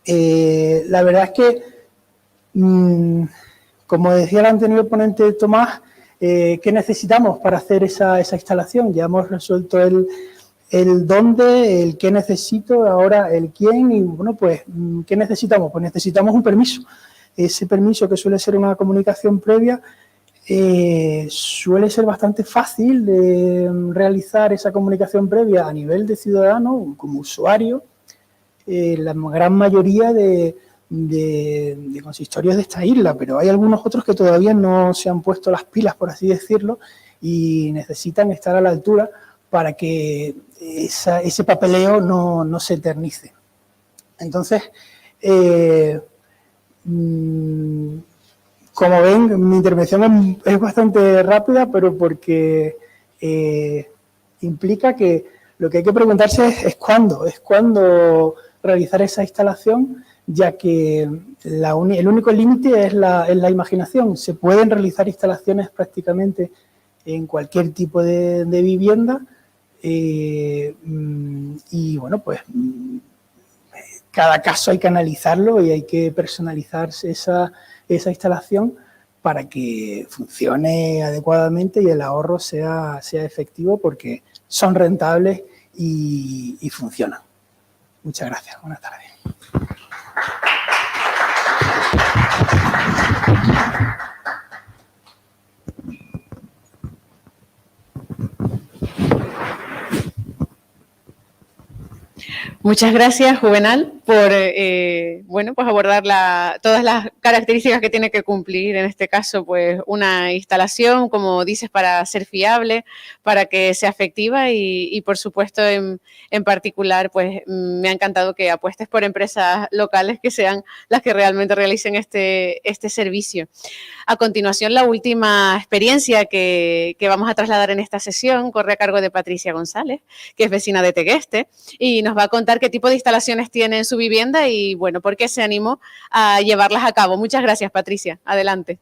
S6: la verdad es que, como decía el anterior ponente Tomás, ¿qué necesitamos para hacer esa instalación? Ya hemos resuelto el dónde, el qué necesito, ahora el quién, y bueno, pues, ¿qué necesitamos? Pues necesitamos un permiso. Ese permiso, que suele ser una comunicación previa, suele ser bastante fácil de realizar esa comunicación previa a nivel de ciudadano, como usuario. La gran mayoría de consistorios de esta isla, pero hay algunos otros que todavía no se han puesto las pilas, por así decirlo, y necesitan estar a la altura para que ese papeleo no se eternice. Entonces, como ven, mi intervención es bastante rápida, pero porque implica que lo que hay que preguntarse es cuándo realizar esa instalación, ya que el único límite es la imaginación. Se pueden realizar instalaciones prácticamente en cualquier tipo de vivienda, y bueno, pues cada caso hay que analizarlo y hay que personalizar esa instalación para que funcione adecuadamente y el ahorro sea efectivo, porque son rentables y funcionan. Muchas gracias. Buenas tardes.
S1: Muchas gracias, Juvenal, por bueno, pues abordar todas las características que tiene que cumplir, en este caso, pues una instalación, como dices, para ser fiable, para que sea efectiva y por supuesto, en particular, pues me ha encantado que apuestes por empresas locales que sean las que realmente realicen este servicio. A continuación, la última experiencia que vamos a trasladar en esta sesión corre a cargo de Patricia González, que es vecina de Tegueste, y nos va a contar qué tipo de instalaciones tiene en su vivienda y, bueno, por qué se animó a llevarlas a cabo. Muchas gracias, Patricia. Adelante.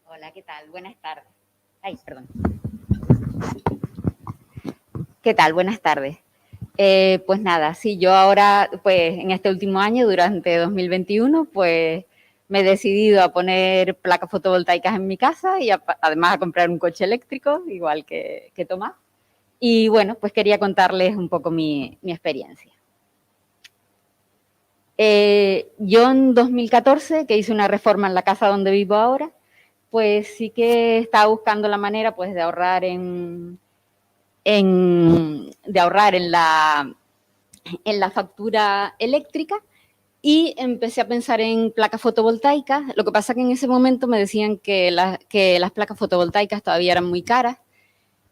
S7: Hola, ¿qué tal? Buenas tardes. Ay, perdón. ¿Qué tal? Buenas tardes. Pues nada, sí, yo ahora, pues en este último año, durante 2021, pues me he decidido a poner placas fotovoltaicas en mi casa y además a comprar un coche eléctrico, igual que Tomás. Y bueno, pues quería contarles un poco mi experiencia. Yo en 2014, que hice una reforma en la casa donde vivo ahora, pues sí que estaba buscando la manera pues de ahorrar en la factura eléctrica y empecé a pensar en placas fotovoltaicas. Lo que pasa que en ese momento me decían que las placas fotovoltaicas todavía eran muy caras,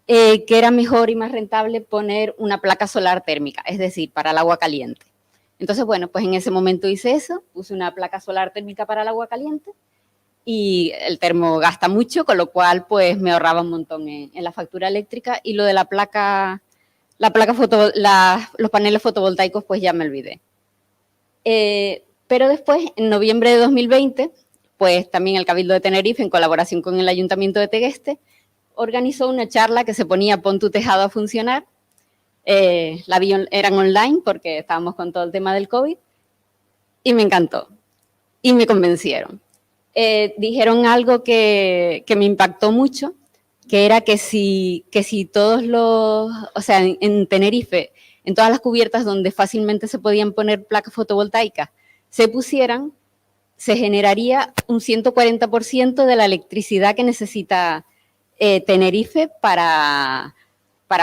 S7: que era mejor y más rentable poner una placa solar térmica, es decir, para el agua caliente. Entonces, bueno, pues en ese momento hice eso, puse una placa solar térmica para el agua caliente y el termo gasta mucho, con lo cual pues me ahorraba un montón en la factura eléctrica y lo de los paneles fotovoltaicos pues ya me olvidé. Pero después, en noviembre de 2020, pues también el Cabildo de Tenerife, en colaboración con el Ayuntamiento de Tegueste, organizó una charla que se ponía Pon tu tejado a funcionar. Eran online porque estábamos con todo el tema del COVID y me encantó y me convencieron. Dijeron algo que me impactó mucho, que era que si o sea, en Tenerife, en todas las cubiertas donde fácilmente se podían poner placas fotovoltaicas, se pusieran, se generaría un 140% de la electricidad que necesita Tenerife para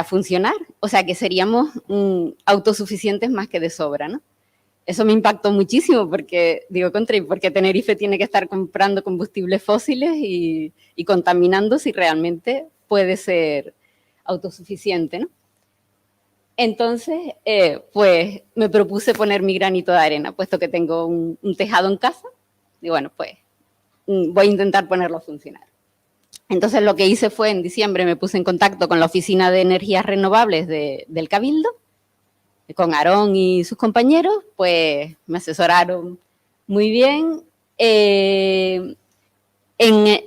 S7: funcionar. O sea, que seríamos autosuficientes más que de sobra, ¿no? Eso me impactó muchísimo porque, digo, porque Tenerife tiene que estar comprando combustibles fósiles y contaminando si realmente puede ser autosuficiente, ¿no? Entonces, pues me propuse poner mi granito de arena, puesto que tengo un tejado en casa, y bueno, pues voy a intentar ponerlo a funcionar. Entonces, lo que hice fue, en diciembre, me puse en contacto con la Oficina de Energías Renovables del Cabildo, con Aarón y sus compañeros, pues me asesoraron muy bien. En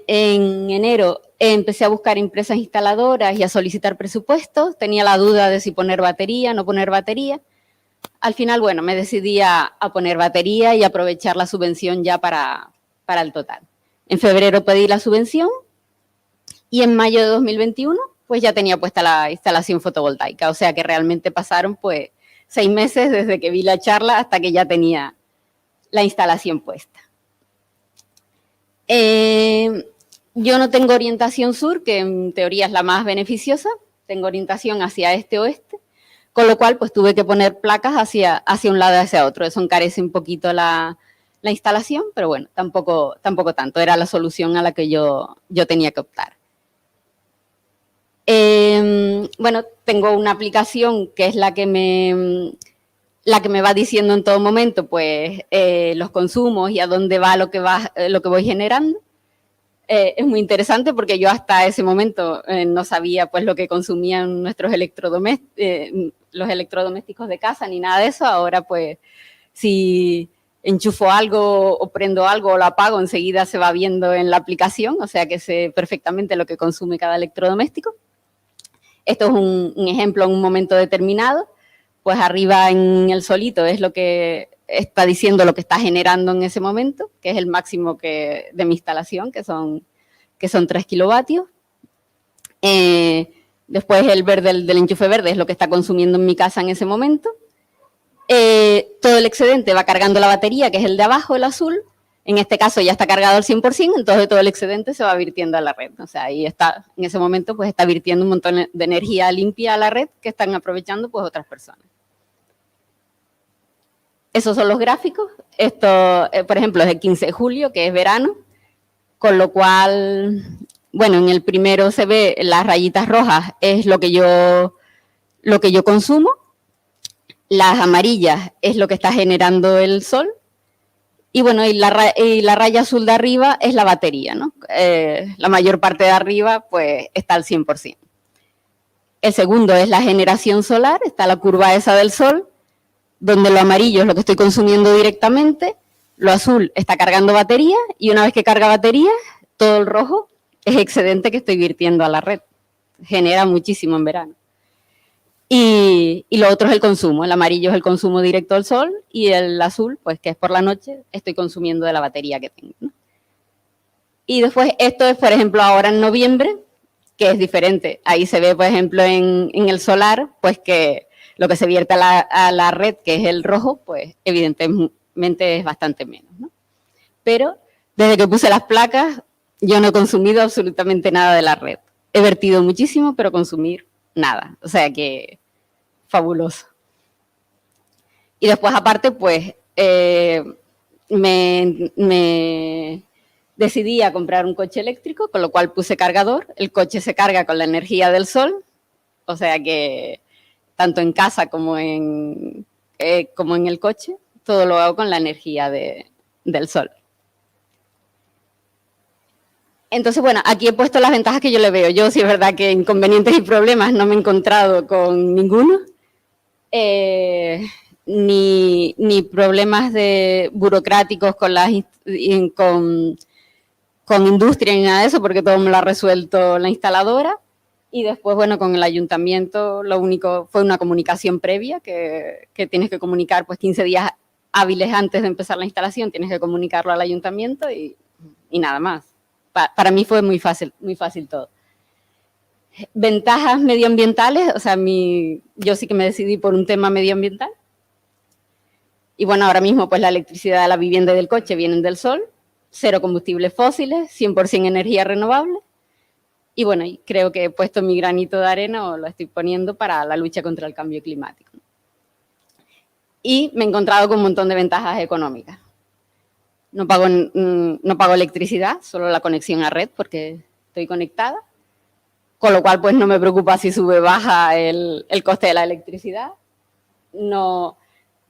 S7: enero empecé a buscar empresas instaladoras y a solicitar presupuestos. Tenía la duda de si poner batería, no poner batería. Al final, bueno, me decidí a poner batería y aprovechar la subvención ya para el total. En febrero pedí la subvención y en mayo de 2021, pues ya tenía puesta la instalación fotovoltaica. O sea que realmente pasaron, pues, 6 meses desde que vi la charla hasta que ya tenía la instalación puesta. Yo no tengo orientación sur, que en teoría es la más beneficiosa, tengo orientación hacia este-oeste, con lo cual pues tuve que poner placas hacia un lado y hacia otro. Eso encarece un poquito la instalación, pero bueno, tampoco tanto, era la solución a la que yo tenía que optar. Bueno, tengo una aplicación que es la que me va diciendo en todo momento, pues, los consumos y a dónde va lo que voy generando. Es muy interesante porque yo hasta ese momento no sabía, pues, lo que consumían nuestros los electrodomésticos de casa ni nada de eso. Ahora, pues, si enchufo algo o prendo algo o lo apago, enseguida se va viendo en la aplicación, o sea que sé perfectamente lo que consume cada electrodoméstico. Esto es un ejemplo en un momento determinado, pues arriba en el solito es lo que está diciendo lo que está generando en ese momento, que es el máximo de mi instalación, que son 3 kilovatios. Después el verde del enchufe verde es lo que está consumiendo en mi casa en ese momento. Todo el excedente va cargando la batería, que es el de abajo, el azul, En este caso ya está cargado al 100%, entonces todo el excedente se va virtiendo a la red. O sea, ahí está, en ese momento pues está virtiendo un montón de energía limpia a la red que están aprovechando pues otras personas. Esos son los gráficos. Esto, por ejemplo, es el 15 de julio, que es verano, con lo cual, bueno, en el primero se ve las rayitas rojas, es lo que yo consumo. Las amarillas es lo que está generando el sol. Y bueno, y la raya azul de arriba es la batería, ¿no? La mayor parte de arriba, pues, está al 100%. El segundo es la generación solar, está la curva esa del sol, donde lo amarillo es lo que estoy consumiendo directamente, lo azul está cargando batería, y una vez que carga batería, todo el rojo es excedente que estoy virtiendo a la red. Genera muchísimo en verano. Y lo otro es el consumo. El amarillo es el consumo directo del sol y el azul, pues que es por la noche, estoy consumiendo de la batería que tengo, ¿no? Y después esto es, por ejemplo, ahora en noviembre, que es diferente. Ahí se ve, por ejemplo, en el solar, pues que lo que se vierte a la red, que es el rojo, pues evidentemente es bastante menos, ¿no? Pero desde que puse las placas, yo no he consumido absolutamente nada de la red. He vertido muchísimo, pero consumir nada. O sea que fabuloso. Y después, aparte, pues, me decidí a comprar un coche eléctrico, con lo cual puse cargador. El coche se carga con la energía del sol, o sea que tanto en casa como en el coche, todo lo hago con la energía del sol. Entonces, bueno, aquí he puesto las ventajas que yo le veo. Yo sí es verdad que inconvenientes y problemas no me he encontrado con ninguno. Ni problemas burocráticos con industria ni nada de eso, porque todo me lo ha resuelto la instaladora. Y después, bueno, con el ayuntamiento, lo único fue una comunicación previa, que tienes que comunicar pues 15 días hábiles antes de empezar la instalación, tienes que comunicarlo al ayuntamiento y nada más. Para mí fue muy fácil todo. Ventajas medioambientales, o sea, yo sí que me decidí por un tema medioambiental. Y bueno, ahora mismo pues la electricidad de la vivienda y del coche vienen del sol, 0 combustibles fósiles, 100% energía renovable. Y bueno, creo que he puesto mi granito de arena, o lo estoy poniendo, para la lucha contra el cambio climático. Y me he encontrado con un montón de ventajas económicas. No pago electricidad, solo la conexión a red porque estoy conectada. Con lo cual, pues no me preocupa si sube o baja el coste de la electricidad. No,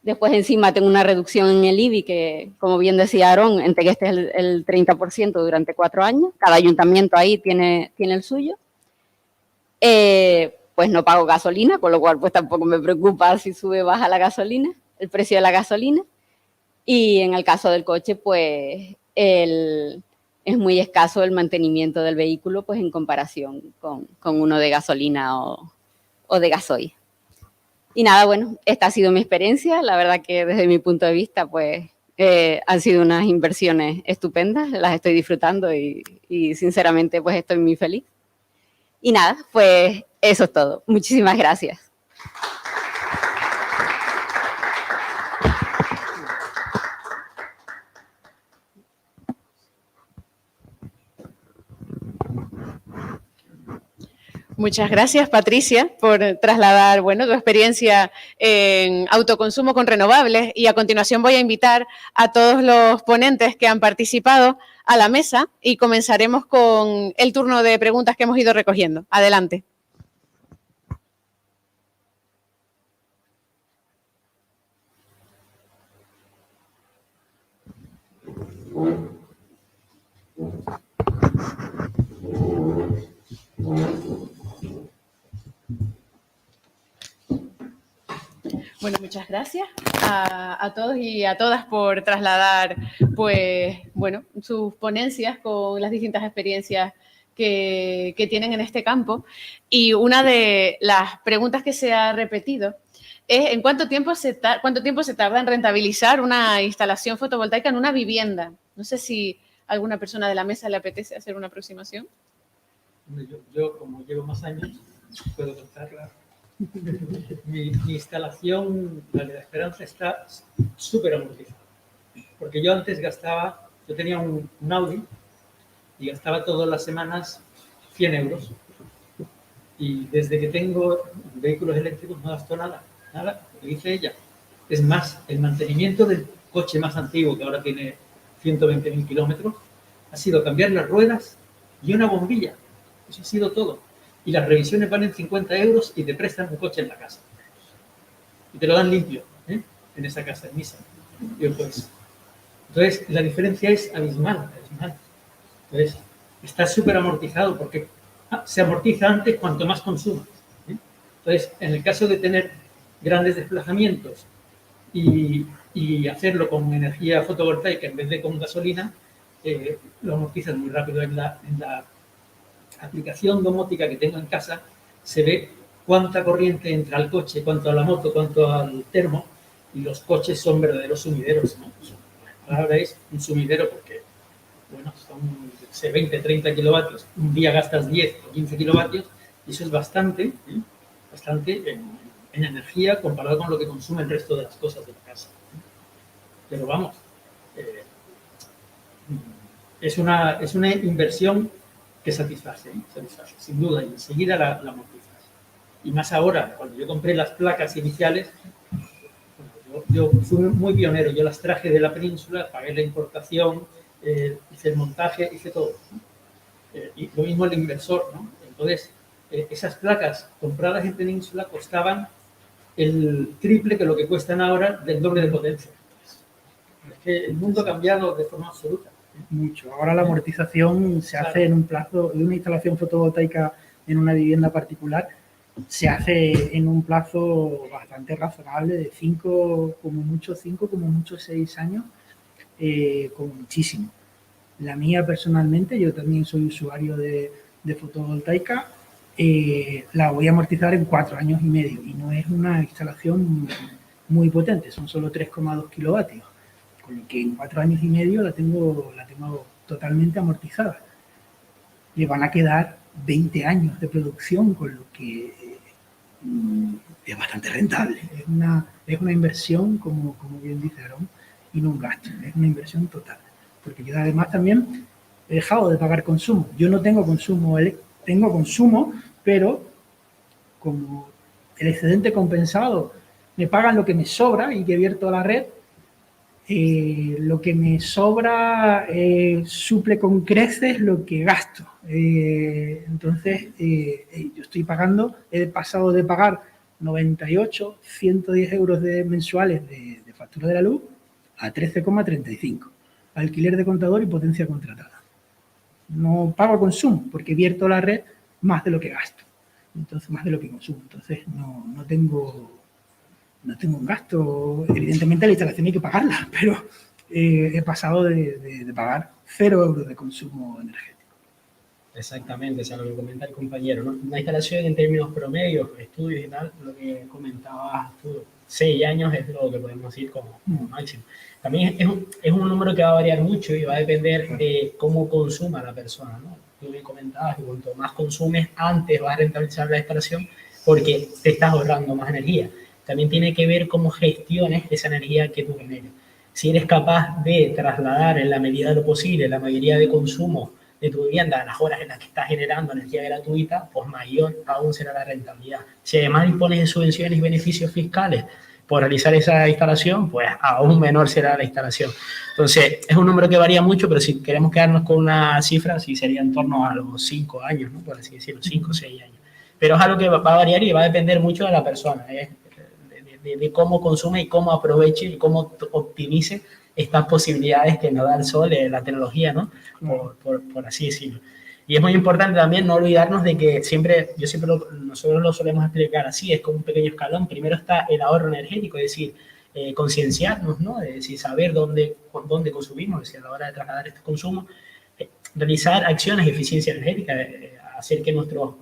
S7: después, encima, tengo una reducción en el IBI que, como bien decía Aarón, en Tegueste es el 30% durante 4 años. Cada ayuntamiento ahí tiene el suyo. Pues no pago gasolina, con lo cual pues tampoco me preocupa si sube o baja la gasolina, el precio de la gasolina. Y en el caso del coche, pues es muy escaso el mantenimiento del vehículo, pues en comparación con uno de gasolina o de gasoil. Y nada, bueno, esta ha sido mi experiencia. La verdad que desde mi punto de vista, pues han sido unas inversiones estupendas, las estoy disfrutando y sinceramente pues estoy muy feliz. Y nada, pues eso es todo. Muchísimas gracias.
S1: Muchas gracias, Patricia, por trasladar, bueno, tu experiencia en autoconsumo con renovables, y a continuación voy a invitar a todos los ponentes que han participado a la mesa y comenzaremos con el turno de preguntas que hemos ido recogiendo. Adelante. Bueno, muchas gracias a todos y a todas por trasladar, pues, bueno, sus ponencias con las distintas experiencias que tienen en este campo. Y una de las preguntas que se ha repetido es: ¿en cuánto tiempo se tarda en rentabilizar una instalación fotovoltaica en una vivienda? No sé si a alguna persona de la mesa le apetece hacer una aproximación.
S5: Yo como llevo más años, puedo contarla. Mi instalación, la de la Esperanza, está súper amortizada. Porque yo antes gastaba Yo tenía un Audi y gastaba todas las semanas 100 euros. Y desde que tengo vehículos eléctricos no gasto nada, lo que dice ella. Es más, el mantenimiento del coche más antiguo, que ahora tiene 120.000 kilómetros, ha sido cambiar las ruedas y una bombilla. Eso ha sido todo. Y las revisiones valen 50 euros y te prestan un coche en la casa. Y te lo dan limpio, en esa casa, en Nissan. Pues, entonces, la diferencia es abismal. Entonces, está súper amortizado porque se amortiza antes cuanto más consumas. Entonces, en el caso de tener grandes desplazamientos y hacerlo con energía fotovoltaica en vez de con gasolina, lo amortizas muy rápido. En la aplicación domótica que tengo en casa se ve cuánta corriente entra al coche, cuánto a la moto, cuánto al termo, y los coches son verdaderos sumideros, ¿no? La palabra es un sumidero porque, bueno, son 20, 30 kilovatios, un día gastas 10 o 15 kilovatios, y eso es bastante en energía comparado con lo que consume el resto de las cosas de la casa. Pero vamos, es una inversión que satisface, sin duda, y enseguida la amortizas. Y más ahora, cuando yo compré las placas iniciales, yo fui muy pionero, yo las traje de la península, pagué la importación, hice el montaje, hice todo. Y lo mismo el inversor, ¿no? Entonces, esas placas compradas en península costaban el triple que lo que cuestan ahora, del doble de potencia. Es que el mundo ha cambiado de forma absoluta.
S6: Mucho. Ahora la amortización se hace en un plazo de una instalación fotovoltaica en una vivienda particular, se hace en un plazo bastante razonable de 5, como mucho 6 años, como muchísimo. La mía personalmente, yo también soy usuario de fotovoltaica, la voy a amortizar en 4 años y medio y no es una instalación muy potente, son solo 3,2 kilovatios, con lo que en 4 años y medio la tengo totalmente amortizada. Le van a quedar 20 años de producción, con lo que es bastante rentable. Es una inversión, como bien dice Aarón, y no un gasto, es una inversión total. Porque yo además también he dejado de pagar consumo. Yo no tengo consumo, tengo consumo, pero como el excedente compensado me pagan lo que me sobra y que vierto a la red, lo que me sobra suple con creces lo que gasto. Entonces, yo estoy pagando, he pasado de pagar 98, 110 euros mensuales de factura de la luz a 13,35. Alquiler de contador y potencia contratada. No pago consumo porque vierto a la red más de lo que gasto. Entonces, más de lo que consumo. Entonces, no tengo un gasto. Evidentemente la instalación hay que pagarla, pero he pasado de pagar 0 euros de consumo energético.
S4: Exactamente, o sea, lo que comenta el compañero, ¿no? Una instalación en términos promedios, estudios y tal, lo que comentabas tú, 6 años es lo que podemos decir como máximo. También es un número que va a variar mucho y va a depender de cómo consuma la persona, ¿no? Tú bien comentabas que cuanto más consumes, antes vas a rentabilizar la instalación porque te estás ahorrando más energía. También tiene que ver cómo gestiones esa energía que tú generas. Si eres capaz de trasladar en la medida de lo posible la mayoría de consumo de tu vivienda a las horas en las que estás generando energía gratuita, pues mayor aún será la rentabilidad. Si además dispones de subvenciones y beneficios fiscales por realizar esa instalación, pues aún menor será la instalación. Entonces, es un número que varía mucho, pero si queremos quedarnos con una cifra, sí sería en torno a los 5 años, ¿no? Por así decirlo, 5 o 6 años. Pero es algo que va a variar y va a depender mucho de la persona, de cómo consume y cómo aproveche y cómo optimice estas posibilidades que nos da el sol, la tecnología, ¿no? Por así decirlo. Y es muy importante también no olvidarnos de que nosotros lo solemos explicar así, es como un pequeño escalón. Primero está el ahorro energético, es decir, concienciarnos, ¿no? Es decir, saber dónde consumimos, es decir, a la hora de trasladar este consumo, realizar acciones de eficiencia energética, hacer que nuestros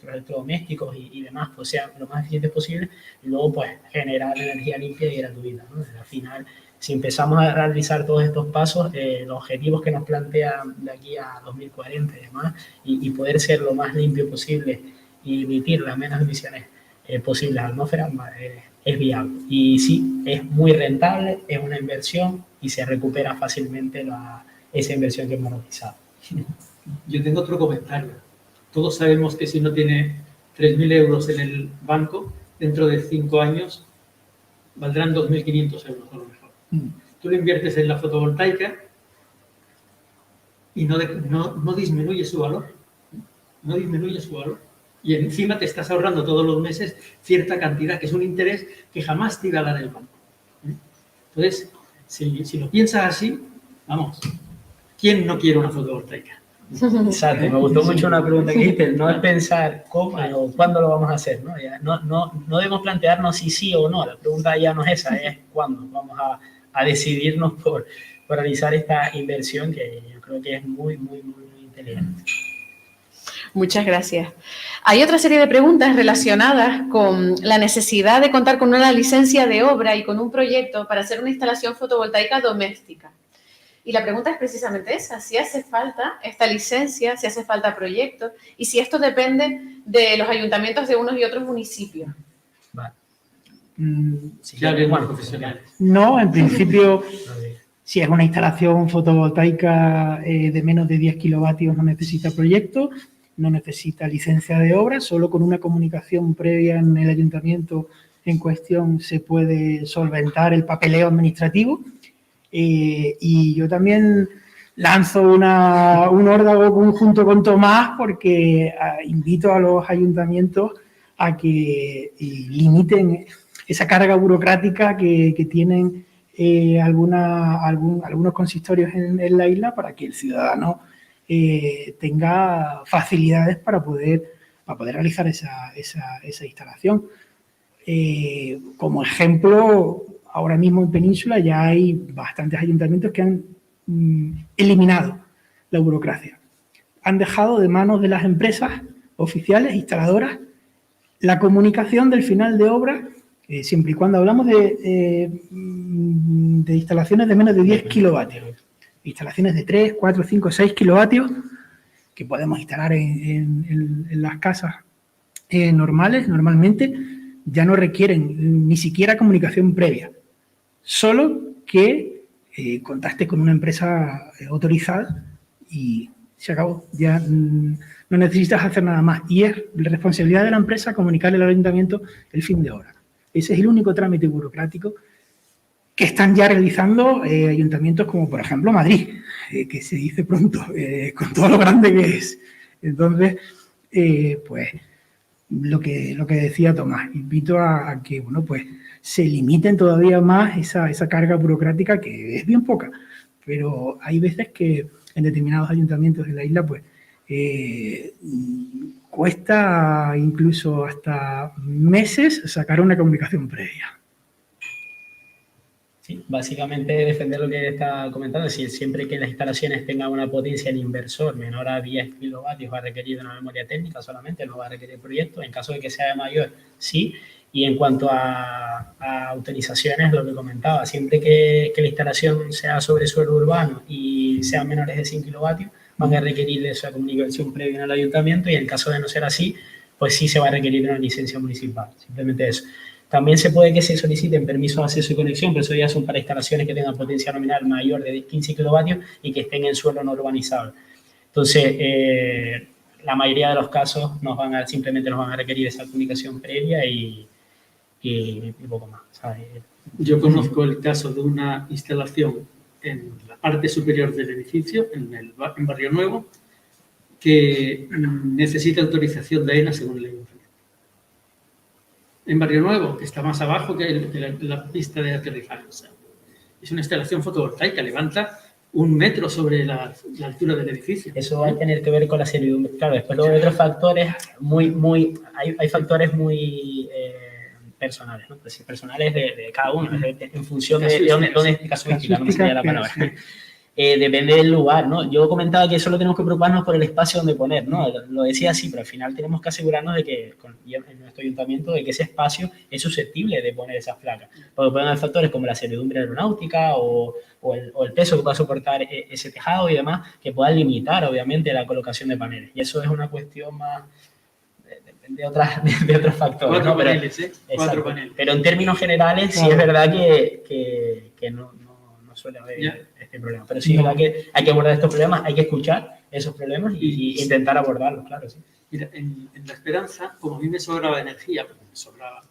S4: electrodomésticos y demás pues sean lo más eficientes posible, y luego pues generar energía limpia y gratuita, ¿no? Al final, si empezamos a realizar todos estos pasos, los objetivos que nos plantean de aquí a 2040 y demás, y poder ser lo más limpio posible y emitir las menos emisiones posibles a la atmósfera, es viable. Y sí, es muy rentable, es una inversión y se recupera fácilmente esa inversión que hemos realizado.
S5: Yo tengo otro comentario. Todos sabemos que si uno tiene 3.000 euros en el banco, dentro de 5 años valdrán 2.500 euros a lo mejor. Tú lo inviertes en la fotovoltaica y no disminuye su valor. No disminuye su valor. Y encima te estás ahorrando todos los meses cierta cantidad, que es un interés que jamás te iba a dar el banco. Entonces, si lo piensas así, vamos, ¿quién no quiere una fotovoltaica?
S4: Exacto, me gustó mucho una pregunta que dijiste, no es pensar cómo o cuándo lo vamos a hacer, ¿no? Ya, no debemos plantearnos si sí o no, la pregunta ya no es esa, es cuándo vamos a decidirnos por realizar esta inversión que yo creo que es muy inteligente.
S1: Muchas gracias. Hay otra serie de preguntas relacionadas con la necesidad de contar con una licencia de obra y con un proyecto para hacer una instalación fotovoltaica doméstica. Y la pregunta es precisamente esa, si hace falta esta licencia, si hace falta proyectos y si esto depende de los ayuntamientos de unos y otros municipios.
S4: Vale.
S5: Sí, ya bien, bueno, profesionales.
S6: No, en principio, si es una instalación fotovoltaica de menos de 10 kilovatios no necesita proyecto, no necesita licencia de obra, solo con una comunicación previa en el ayuntamiento en cuestión se puede solventar el papeleo administrativo. Y yo también lanzo un órdago junto con Tomás porque invito a los ayuntamientos a que limiten esa carga burocrática que tienen algunos consistorios en la isla para que el ciudadano tenga facilidades para poder realizar esa instalación. Como ejemplo, ahora mismo en Península ya hay bastantes ayuntamientos que han eliminado la burocracia. Han dejado de manos de las empresas oficiales, instaladoras, la comunicación del final de obra, siempre y cuando hablamos de instalaciones de menos de 10 kilovatios. Instalaciones de 3, 4, 5, 6 kilovatios que podemos instalar en las casas normalmente, ya no requieren ni siquiera comunicación previa. Solo que contacte con una empresa autorizada y se acabó. Ya no necesitas hacer nada más. Y es responsabilidad de la empresa comunicarle al ayuntamiento el fin de obra. Ese es el único trámite burocrático que están ya realizando ayuntamientos como, por ejemplo, Madrid, que se dice pronto, con todo lo grande que es. Entonces, pues, lo que decía Tomás, invito a que, bueno, pues, se limiten todavía más esa carga burocrática, que es bien poca, pero hay veces que en determinados ayuntamientos de la isla, pues, cuesta incluso hasta meses sacar una comunicación previa.
S4: Sí, básicamente defender lo que está comentando, es decir, siempre que las instalaciones tengan una potencia del inversor menor a 10 kilovatios va a requerir una memoria técnica solamente, no va a requerir proyecto. En caso de que sea mayor, sí. Y en cuanto a autorizaciones, lo que comentaba, siempre que la instalación sea sobre suelo urbano y sean menores de 100 kilovatios, van a requerir esa comunicación previa en el ayuntamiento, y en caso de no ser así, pues sí se va a requerir una licencia municipal, simplemente eso. También se puede que se soliciten permisos de acceso y conexión, pero eso ya son para instalaciones que tengan potencia nominal mayor de 15 kilovatios y que estén en suelo no urbanizable. Entonces, la mayoría de los casos simplemente nos van a requerir esa comunicación previa y poco más, ¿sabes?
S5: Yo conozco el caso de una instalación en la parte superior del edificio, en Barrio Nuevo, que necesita autorización de AENA según el ayuntamiento. En Barrio Nuevo, que está más abajo que la pista de aterrizaje. O sea, es una instalación fotovoltaica, levanta 1 metro sobre la altura del edificio.
S4: Eso va a tener que ver con la servidumbre. Claro, después luego hay otros factores hay factores muy personales, ¿no? Pues personales de cada uno, en función de dónde casuística, no me salía la palabra. Depende del lugar, ¿no? Yo comentaba que solo tenemos que preocuparnos por el espacio donde poner, ¿no? Lo decía así, pero al final tenemos que asegurarnos de que, en nuestro ayuntamiento, de que ese espacio es susceptible de poner esas placas. Porque pueden haber factores como la servidumbre aeronáutica o el peso que pueda soportar ese tejado y demás, que puedan limitar, obviamente, la colocación de paneles. Y eso es una cuestión más de otros factores,
S5: 4
S4: ¿no?
S5: paneles, 4 paneles.
S4: Pero en términos generales, sí es verdad que no no suele haber este problema. Pero sí, es verdad que hay que abordar estos problemas, hay que escuchar esos problemas y intentar abordarlos, claro, sí.
S5: Mira, en La Esperanza, como a mí me sobraba energía, porque me sobraba,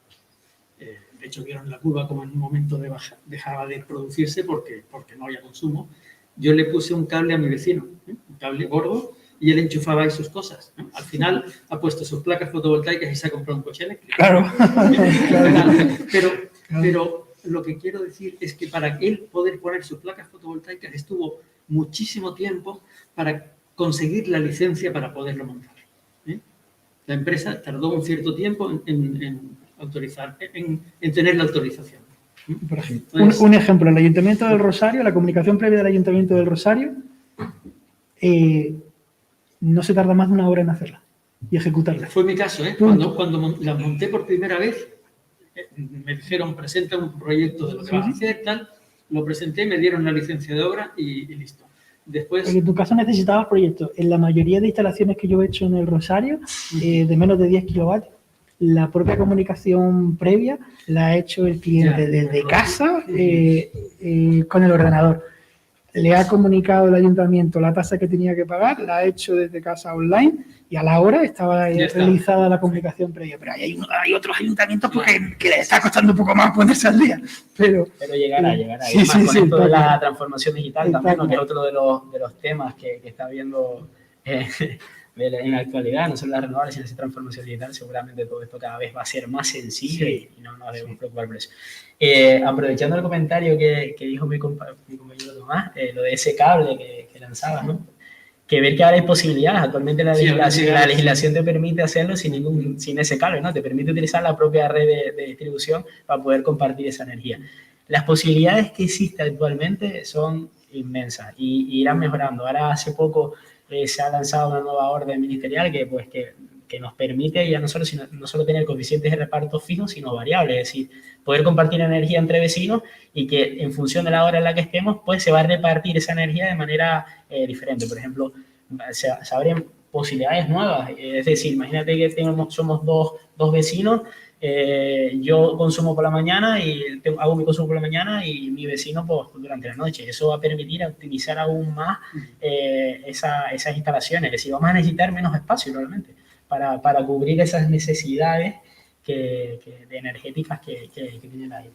S5: de hecho vieron la curva como en un momento dejaba de producirse porque no había consumo, yo le puse un cable a mi vecino, un cable gordo, y él enchufaba ahí sus cosas, ¿no? Al final ha puesto sus placas fotovoltaicas y se ha comprado un coche eléctrico.
S6: Claro.
S5: Pero lo que quiero decir es que para él poder poner sus placas fotovoltaicas estuvo muchísimo tiempo para conseguir la licencia para poderlo montar. La empresa tardó un cierto tiempo en tener la autorización.
S6: Por ejemplo, un ejemplo, el Ayuntamiento del Rosario, la comunicación previa del Ayuntamiento del Rosario, no se tarda más de 1 hora en hacerla y ejecutarla.
S5: Fue mi caso, ¿eh? Cuando la monté por primera vez, me dijeron, presenta un proyecto de lo que vas a hacer, tal, lo presenté, me dieron la licencia de obra y listo. Después...
S6: En tu caso necesitabas proyectos. En la mayoría de instalaciones que yo he hecho en el Rosario, de menos de 10 kilovatios, la propia comunicación previa la ha hecho el cliente desde casa con el ordenador. Le ha comunicado el ayuntamiento la tasa que tenía que pagar, la ha hecho desde casa online y a la hora estaba realizada la comunicación previa. Pero hay otros ayuntamientos que les está costando un poco más ponerse al día. Pero
S4: llegará.
S6: Sí,
S4: y con esto de la
S6: claro.
S4: transformación digital también, ¿no? Que es otro de los temas que está viendo en la actualidad, no solo las renovables, sino esa transformación digital, seguramente todo esto cada vez va a ser más sencillo y no nos debemos preocupar por eso. Aprovechando el comentario que dijo mi compañero Tomás, lo de ese cable que lanzabas, ¿no? Que ver que ahora hay posibilidades. Actualmente la legislación te permite hacerlo sin ese cable, ¿no? Te permite utilizar la propia red de distribución para poder compartir esa energía. Las posibilidades que existen actualmente son inmensas y irán mejorando. Ahora hace poco se ha lanzado una nueva orden ministerial que nos permite ya no solo tener coeficientes de reparto fijos, sino variables, es decir, poder compartir energía entre vecinos y que en función de la hora en la que estemos, pues se va a repartir esa energía de manera diferente. Por ejemplo, se abren posibilidades nuevas, es decir, imagínate que somos dos vecinos, yo consumo por la mañana y hago mi consumo por la mañana y mi vecino pues, durante la noche. Eso va a permitir optimizar aún más esas instalaciones. Es decir, vamos a necesitar menos espacio realmente para cubrir esas necesidades de energéticas que tiene la isla.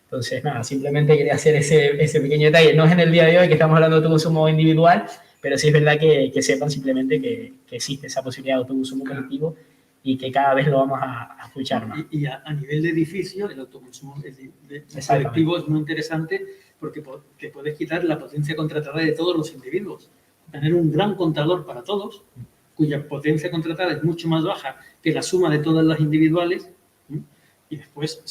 S4: Entonces, nada, simplemente quería hacer ese pequeño detalle. No es en el día de hoy que estamos hablando de autoconsumo individual, pero sí es verdad que sepan simplemente que existe esa posibilidad de autoconsumo colectivo y que cada vez lo vamos a escuchar más.
S5: Y a nivel de edificio, el autoconsumo colectivo es muy interesante porque te puedes quitar la potencia contratada de todos los individuos. Tener un gran contador para todos, cuya potencia contratada es mucho más baja que la suma de todas las individuales, y después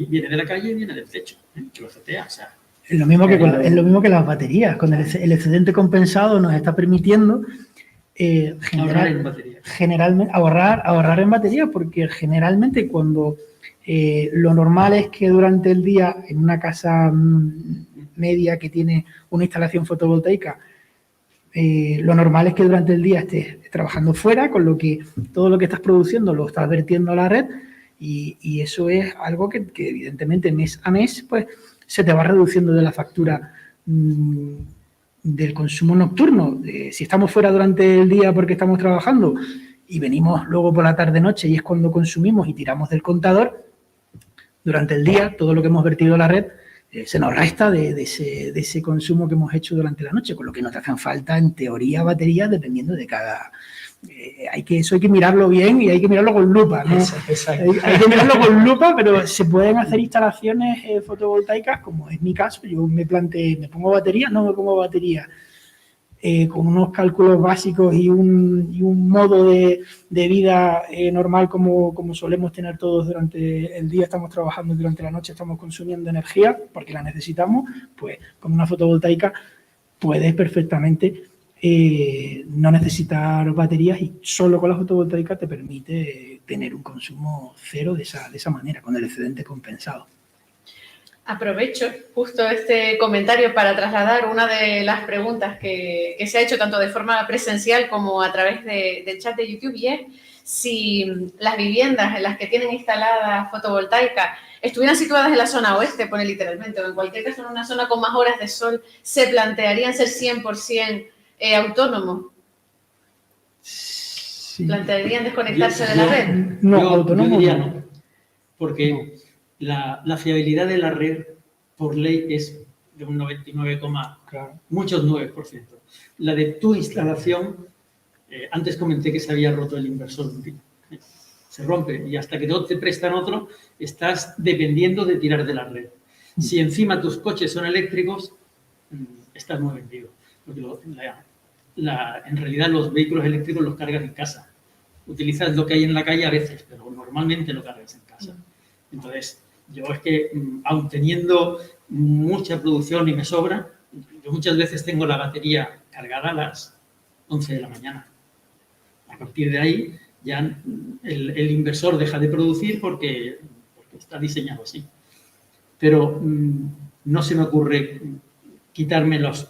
S5: viene de la calle y viene del techo, que lo setea, o sea...
S6: Es lo mismo que las baterías. Con el excedente compensado nos está permitiendo ahorrar en batería, porque generalmente cuando lo normal es que durante el día en una casa media que tiene una instalación fotovoltaica, lo normal es que durante el día estés trabajando fuera, con lo que todo lo que estás produciendo lo estás vertiendo a la red y eso es algo que evidentemente mes a mes pues se te va reduciendo de la factura del consumo nocturno. Si estamos fuera durante el día porque estamos trabajando y venimos luego por la tarde-noche y es cuando consumimos y tiramos del contador, durante el día todo lo que hemos vertido a la red se nos resta de ese consumo que hemos hecho durante la noche, con lo que nos hacen falta, en teoría, baterías dependiendo de cada... Eso hay que mirarlo bien y hay que mirarlo con lupa, ¿no? Hay que mirarlo con lupa, pero se pueden hacer instalaciones fotovoltaicas, como es mi caso. Yo me pongo batería, no me pongo batería. Con unos cálculos básicos y un modo de vida normal como solemos tener todos durante el día, estamos trabajando, durante la noche estamos consumiendo energía porque la necesitamos, pues con una fotovoltaica puedes perfectamente no necesitar baterías y solo con la fotovoltaica te permite tener un consumo cero de esa manera, con el excedente compensado.
S1: Aprovecho justo este comentario para trasladar una de las preguntas que se ha hecho tanto de forma presencial como a través del chat de YouTube, y es si las viviendas en las que tienen instalada fotovoltaica estuvieran situadas en la zona oeste, pone literalmente, o en cualquier caso en una zona con más horas de sol, ¿se plantearían ser 100% autónomos?
S6: Sí.
S1: ¿Plantearían desconectarse de la red?
S6: No,
S5: yo
S6: autónomo
S5: diría
S6: no.
S5: no, porque la fiabilidad de la red por ley es de un 99,
S6: Claro.
S5: muchos 9%. La de tu instalación, antes comenté que se había roto el inversor, se rompe y hasta que no te prestan otro, estás dependiendo de tirar de la red. Si encima tus coches son eléctricos, estás muy vendido. Porque en realidad los vehículos eléctricos los cargas en casa. Utilizas lo que hay en la calle a veces, pero normalmente lo cargas en casa. Entonces, yo es que, aun teniendo mucha producción y me sobra, yo muchas veces tengo la batería cargada a las 11 de la mañana. A partir de ahí, ya el inversor deja de producir porque está diseñado así. Pero no se me ocurre quitarme los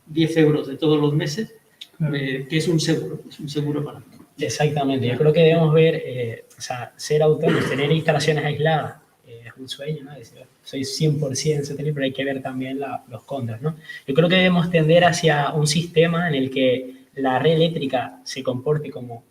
S5: 10 euros de todos los meses,
S6: Claro.
S5: que es un seguro para mí.
S4: Exactamente, yo creo que debemos ver, o sea, ser autónomos, tener instalaciones aisladas, es un sueño, ¿no? Decir, soy 100% sostenible, pero hay que ver también los contras, ¿no? Yo creo que debemos tender hacia un sistema en el que la red eléctrica se comporte como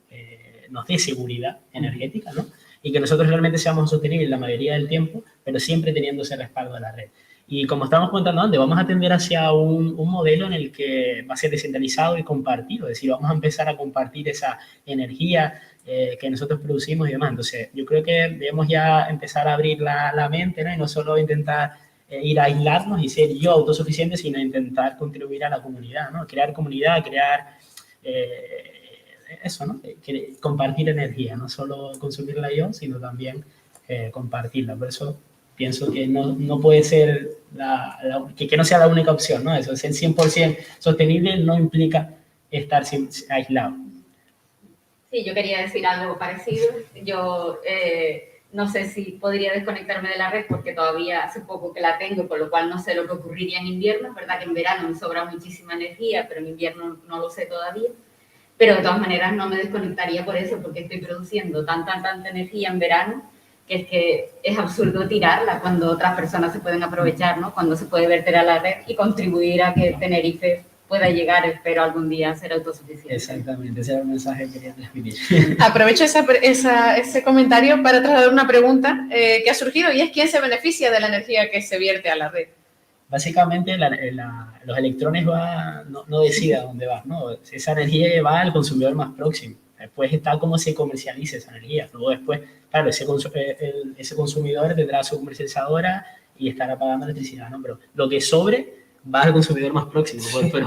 S4: nos dé seguridad energética, ¿no? Y que nosotros realmente seamos sostenibles la mayoría del tiempo, pero siempre teniendo ese respaldo de la red. Y como estábamos contando antes, vamos a tender hacia un modelo en el que va a ser descentralizado y compartido, es decir, vamos a empezar a compartir esa energía que nosotros producimos y demás. Entonces, yo creo que debemos ya empezar a abrir la mente, ¿no? Y no solo intentar ir a aislarnos y ser yo autosuficiente, sino intentar contribuir a la comunidad, ¿no? Crear comunidad, crear eso, ¿no? Compartir energía, no solo consumirla yo, sino también compartirla. Por eso pienso que no puede ser que no sea la única opción, ¿no? Eso, ser 100% sostenible no implica estar aislado.
S7: Sí, yo quería decir algo parecido. Yo no sé si podría desconectarme de la red porque todavía hace poco que la tengo, con lo cual no sé lo que ocurriría en invierno. Es verdad que en verano me sobra muchísima energía, pero en invierno no lo sé todavía. Pero de todas maneras no me desconectaría por eso, porque estoy produciendo tanta energía en verano que es absurdo tirarla cuando otras personas se pueden aprovechar, ¿no? Cuando se puede verter a la red y contribuir a que Tenerife pueda llegar, espero, algún día a ser autosuficiente.
S4: Exactamente, ese era el mensaje que quería transmitir.
S1: Aprovecho ese comentario para trasladar una pregunta que ha surgido y es ¿quién se beneficia de la energía que se vierte a la red?
S4: Básicamente los electrones no decide a dónde va, ¿no? Esa energía va al consumidor más próximo. Después está cómo se comercializa esa energía. Luego después, claro, ese consumidor tendrá su comercializadora y estará pagando electricidad, ¿no? Pero lo que sobre va al consumidor más próximo,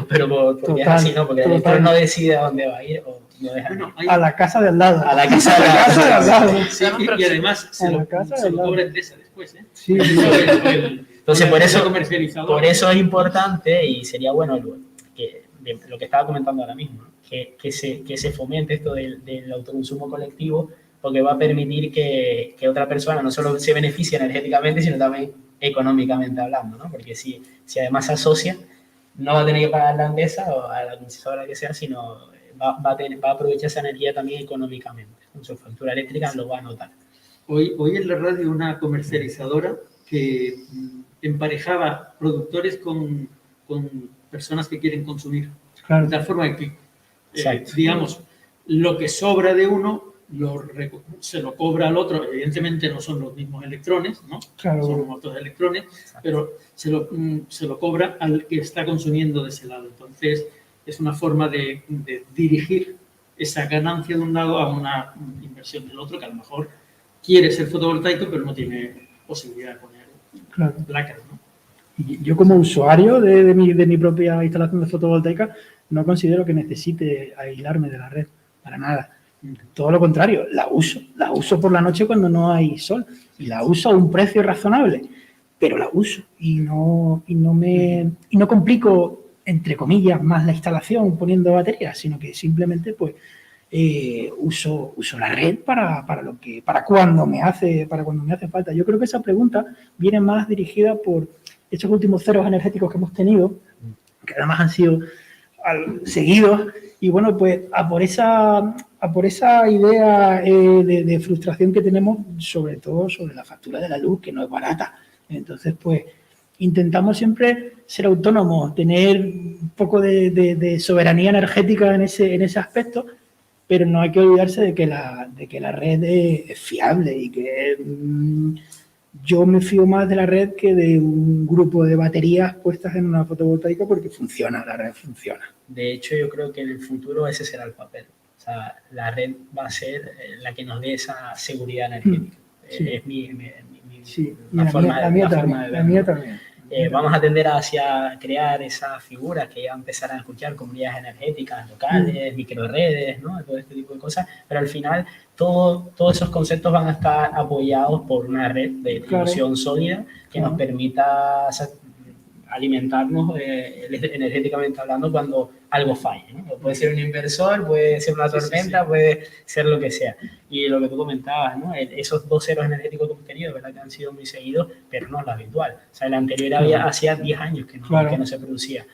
S4: pero porque es así, ¿no? Porque el electrón no decide a dónde va a ir o no deja
S5: Bueno,
S6: A la casa del lado.
S4: a la casa de al lado.
S5: Sí, y además se lo cobra Endesa después, ¿eh?
S6: Sí,
S4: Entonces, por eso
S5: comercializador.
S4: es importante y sería bueno lo que estaba comentando ahora mismo, ¿no? que se fomente esto del autoconsumo colectivo, porque va a permitir que otra persona no solo se beneficie energéticamente, sino también económicamente hablando, ¿no? Porque si además se asocia, no va a tener que pagar la Endesa o a la comercializadora que sea, sino va a aprovechar esa energía también económicamente. Con su factura eléctrica lo va a notar.
S5: Hoy en la radio una comercializadora que emparejaba productores con personas que quieren consumir.
S6: Claro.
S5: De tal forma que,
S4: Exacto.
S5: digamos, lo que sobra de uno se lo cobra al otro. Evidentemente no son los mismos electrones, ¿no?
S6: Claro.
S5: Son otros electrones, pero se lo cobra al que está consumiendo de ese lado. Entonces, es una forma de dirigir esa ganancia de un lado a una inversión del otro, que a lo mejor quiere ser fotovoltaico, pero no tiene posibilidad de poner placas, ¿no?
S6: Y yo como usuario de mi propia instalación de fotovoltaica no considero que necesite aislarme de la red, para nada. Todo lo contrario, la uso por la noche cuando no hay sol y la uso a un precio razonable, pero la uso y no complico, entre comillas, más la instalación poniendo baterías, sino que simplemente pues uso la red para cuando me hace falta. Yo creo que esa pregunta viene más dirigida por estos últimos ceros energéticos que hemos tenido, que además han sido seguidos. Y bueno, pues a por esa idea de frustración que tenemos, sobre todo sobre la factura de la luz, que no es barata. Entonces, pues intentamos siempre ser autónomos, tener un poco de soberanía energética en ese aspecto, pero no hay que olvidarse de que la red es fiable y que yo me fío más de la red que de un grupo de baterías puestas en una fotovoltaica porque funciona, la red funciona.
S4: De hecho, yo creo que en el futuro ese será el papel. O sea, la red va a ser la que nos dé esa seguridad energética.
S6: Sí.
S4: Es mi
S6: Sí,
S4: forma de
S6: la mía también.
S4: Vamos a tender hacia crear esas figuras que ya empezarán a escuchar, comunidades energéticas locales, microredes, ¿no? Todo este tipo de cosas, pero al final todos esos conceptos van a estar apoyados por una red de distribución sólida que nos permita alimentarnos energéticamente hablando cuando algo falle, ¿no? Puede ser un inversor, puede ser una tormenta, puede ser lo que sea. Y lo que tú comentabas, ¿no? Esos 2 ceros energéticos que hemos tenido, ¿verdad? Que han sido muy seguidos, pero no es la habitual. O sea, el anterior hacía 10 años que no se producía.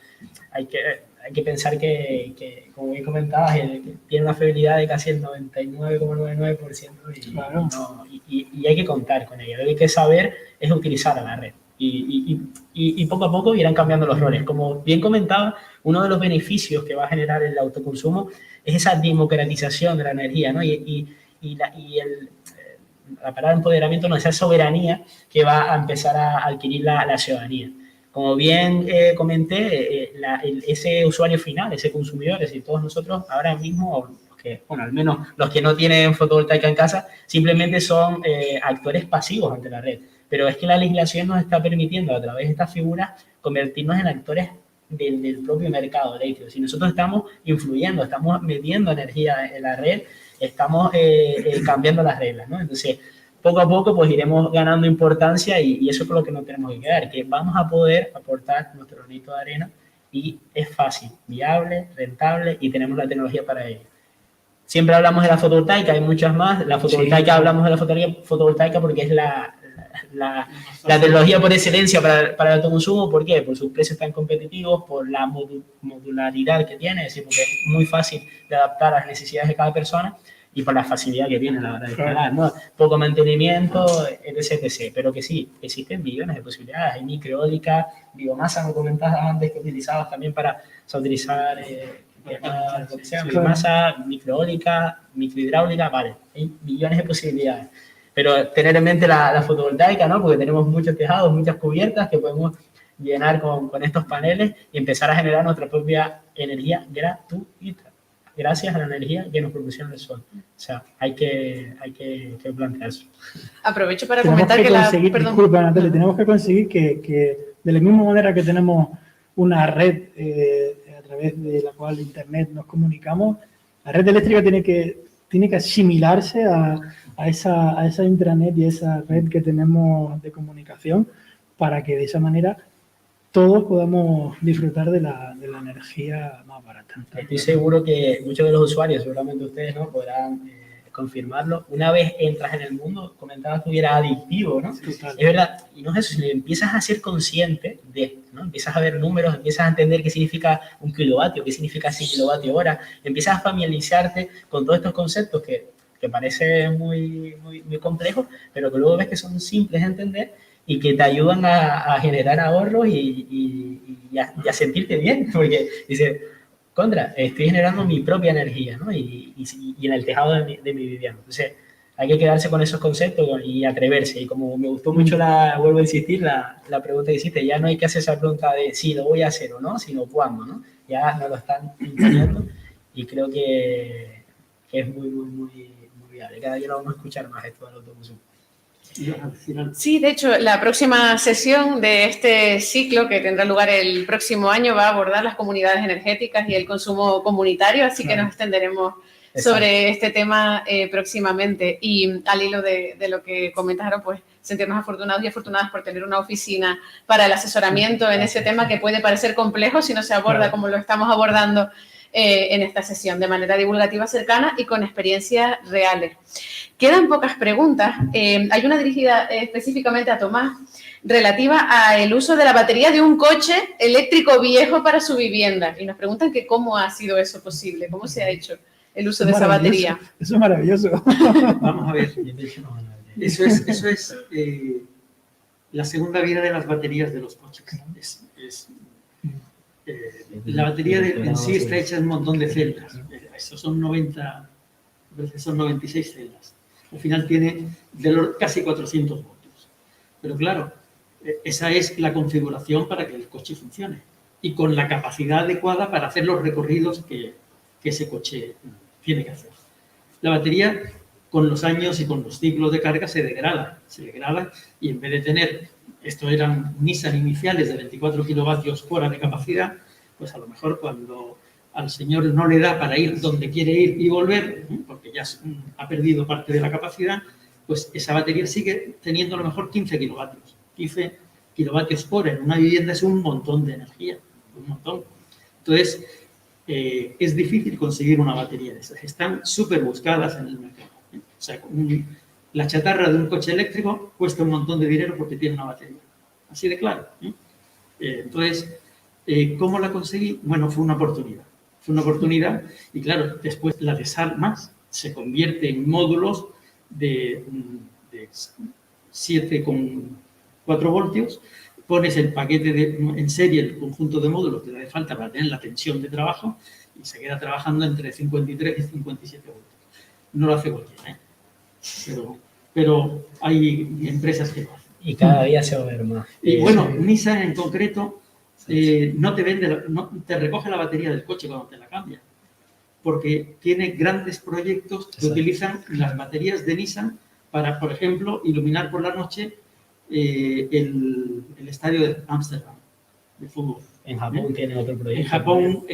S4: Hay que pensar que, como bien comentabas, tiene una fiabilidad de casi el 99,99% y hay que contar con ello. Lo que hay que saber es utilizar a la red. Y poco a poco irán cambiando los roles. Como bien comentaba, uno de los beneficios que va a generar el autoconsumo es esa democratización de la energía, ¿no? La palabra empoderamiento, no, esa soberanía que va a empezar a adquirir la ciudadanía. Como bien comenté, ese usuario final, ese consumidor, es decir, todos nosotros ahora mismo, al menos los que no tienen fotovoltaica en casa, simplemente son actores pasivos ante la red. Pero es que la legislación nos está permitiendo, a través de estas figuras, convertirnos en actores del propio mercado eléctrico. Si nosotros estamos influyendo, estamos metiendo energía en la red, estamos cambiando las reglas, ¿no? Entonces, poco a poco, pues iremos ganando importancia y eso es lo que nos tenemos que quedar, que vamos a poder aportar nuestro granito de arena y es fácil, viable, rentable y tenemos la tecnología para ello. Siempre hablamos de la fotovoltaica, hay muchas más. La fotovoltaica, hablamos de la fotovoltaica porque es la tecnología por excelencia para el autoconsumo. ¿Por qué? Por sus precios tan competitivos, por la modularidad que tiene, es decir, porque es muy fácil de adaptar a las necesidades de cada persona y por la facilidad que tiene a la hora de instalar, ¿no? Poco mantenimiento, etc. Pero que sí, existen millones de posibilidades. Hay microeólica, biomasa, como comentabas antes, que utilizabas también para utilizar biomasa, microeólica, microhidráulica, vale, hay millones de posibilidades. Pero tener en mente la fotovoltaica, ¿no? Porque tenemos muchos tejados, muchas cubiertas que podemos llenar con estos paneles y empezar a generar nuestra propia energía gratuita, gracias a la energía que nos proporciona el sol. O sea, hay que plantearse.
S1: Aprovecho para comentar que
S6: disculpa, Natalia, tenemos que conseguir que de la misma manera que tenemos una red a través de la cual Internet nos comunicamos, la red eléctrica tiene que asimilarse a esa intranet y a esa red que tenemos de comunicación para que de esa manera todos podamos disfrutar de la energía más barata.
S4: Estoy seguro que muchos de los usuarios, seguramente ustedes, ¿no?, podrán confirmarlo. Una vez entras en el mundo, comentabas que era adictivo, ¿no?
S6: Total.
S4: Es verdad, y no es eso, si empiezas a ser consciente de esto, ¿no? Empiezas a ver números, empiezas a entender qué significa un kilovatio, qué significa 6 kilovatios hora, empiezas a familiarizarte con todos estos conceptos que parece muy complejos, pero que luego ves que son simples de entender y que te ayudan a generar ahorros y a sentirte bien, porque dices, estoy generando mi propia energía, ¿no? Y en el tejado de mi vivienda. Entonces, hay que quedarse con esos conceptos y atreverse. Y como me gustó mucho, vuelvo a insistir, la pregunta que hiciste, ya no hay que hacer esa pregunta de si lo voy a hacer o no, sino cuándo, ¿no? Ya nos lo están imponiendo y creo que es muy viable. Cada día lo vamos a escuchar más esto del autoconsumo.
S1: Sí, de hecho, la próxima sesión de este ciclo, que tendrá lugar el próximo año, va a abordar las comunidades energéticas y el consumo comunitario, así que nos extenderemos sobre este tema próximamente. Y al hilo de lo que comentaron, pues sentirnos afortunados y afortunadas por tener una oficina para el asesoramiento en ese tema que puede parecer complejo si no se aborda como lo estamos abordando en esta sesión de manera divulgativa cercana y con experiencias reales. Quedan pocas preguntas. Hay una dirigida específicamente a Tomás, relativa al uso de la batería de un coche eléctrico viejo para su vivienda. Y nos preguntan que cómo ha sido eso posible, cómo se ha hecho el uso de esa batería.
S6: Eso es maravilloso.
S5: Vamos a ver. Eso es la segunda vida de las baterías de los coches. La batería en sí está hecha de un montón de celdas. Eso son 96 celdas. Al final tiene casi 400 voltios. Pero claro, esa es la configuración para que el coche funcione y con la capacidad adecuada para hacer los recorridos que ese coche tiene que hacer. La batería, con los años y con los ciclos de carga, se degrada y en vez de tener, esto eran Nissan iniciales de 24 kilovatios hora de capacidad, pues a lo mejor cuando al señor no le da para ir donde quiere ir y volver, porque ya ha perdido parte de la capacidad, pues esa batería sigue teniendo a lo mejor 15 kilovatios. 15 kilovatios hora en una vivienda es un montón de energía, un montón. Entonces, es difícil conseguir una batería de esas. Están súper buscadas en el mercado. O sea, la chatarra de un coche eléctrico cuesta un montón de dinero porque tiene una batería. Así de claro. Entonces, ¿cómo la conseguí? Bueno, fue una oportunidad. Fue una oportunidad y, claro, después la desarmas, se convierte en módulos de 7,4 voltios, pones el paquete en serie, el conjunto de módulos que le hace falta para tener la tensión de trabajo y se queda trabajando entre 53 y 57 voltios. No lo hace cualquiera, pero hay empresas que lo hacen.
S4: Y cada día se va a ver más.
S5: Y bueno, Nissan en concreto no te recoge la batería del coche cuando te la cambia, porque tiene grandes proyectos que utilizan las baterías de Nissan para, por ejemplo, iluminar por la noche el estadio de Ámsterdam de fútbol.
S4: En Japón tiene otro proyecto.
S5: En Japón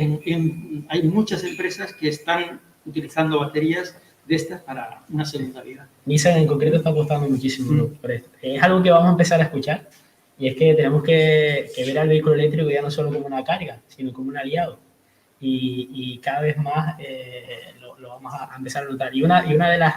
S5: hay muchas empresas que están utilizando baterías de estas para una segunda vida.
S4: Nissan en concreto está apostando muchísimo por esto. Es algo que vamos a empezar a escuchar y es que tenemos que ver al vehículo eléctrico ya no solo como una carga, sino como un aliado. Y cada vez más lo vamos a empezar a notar. Y una de las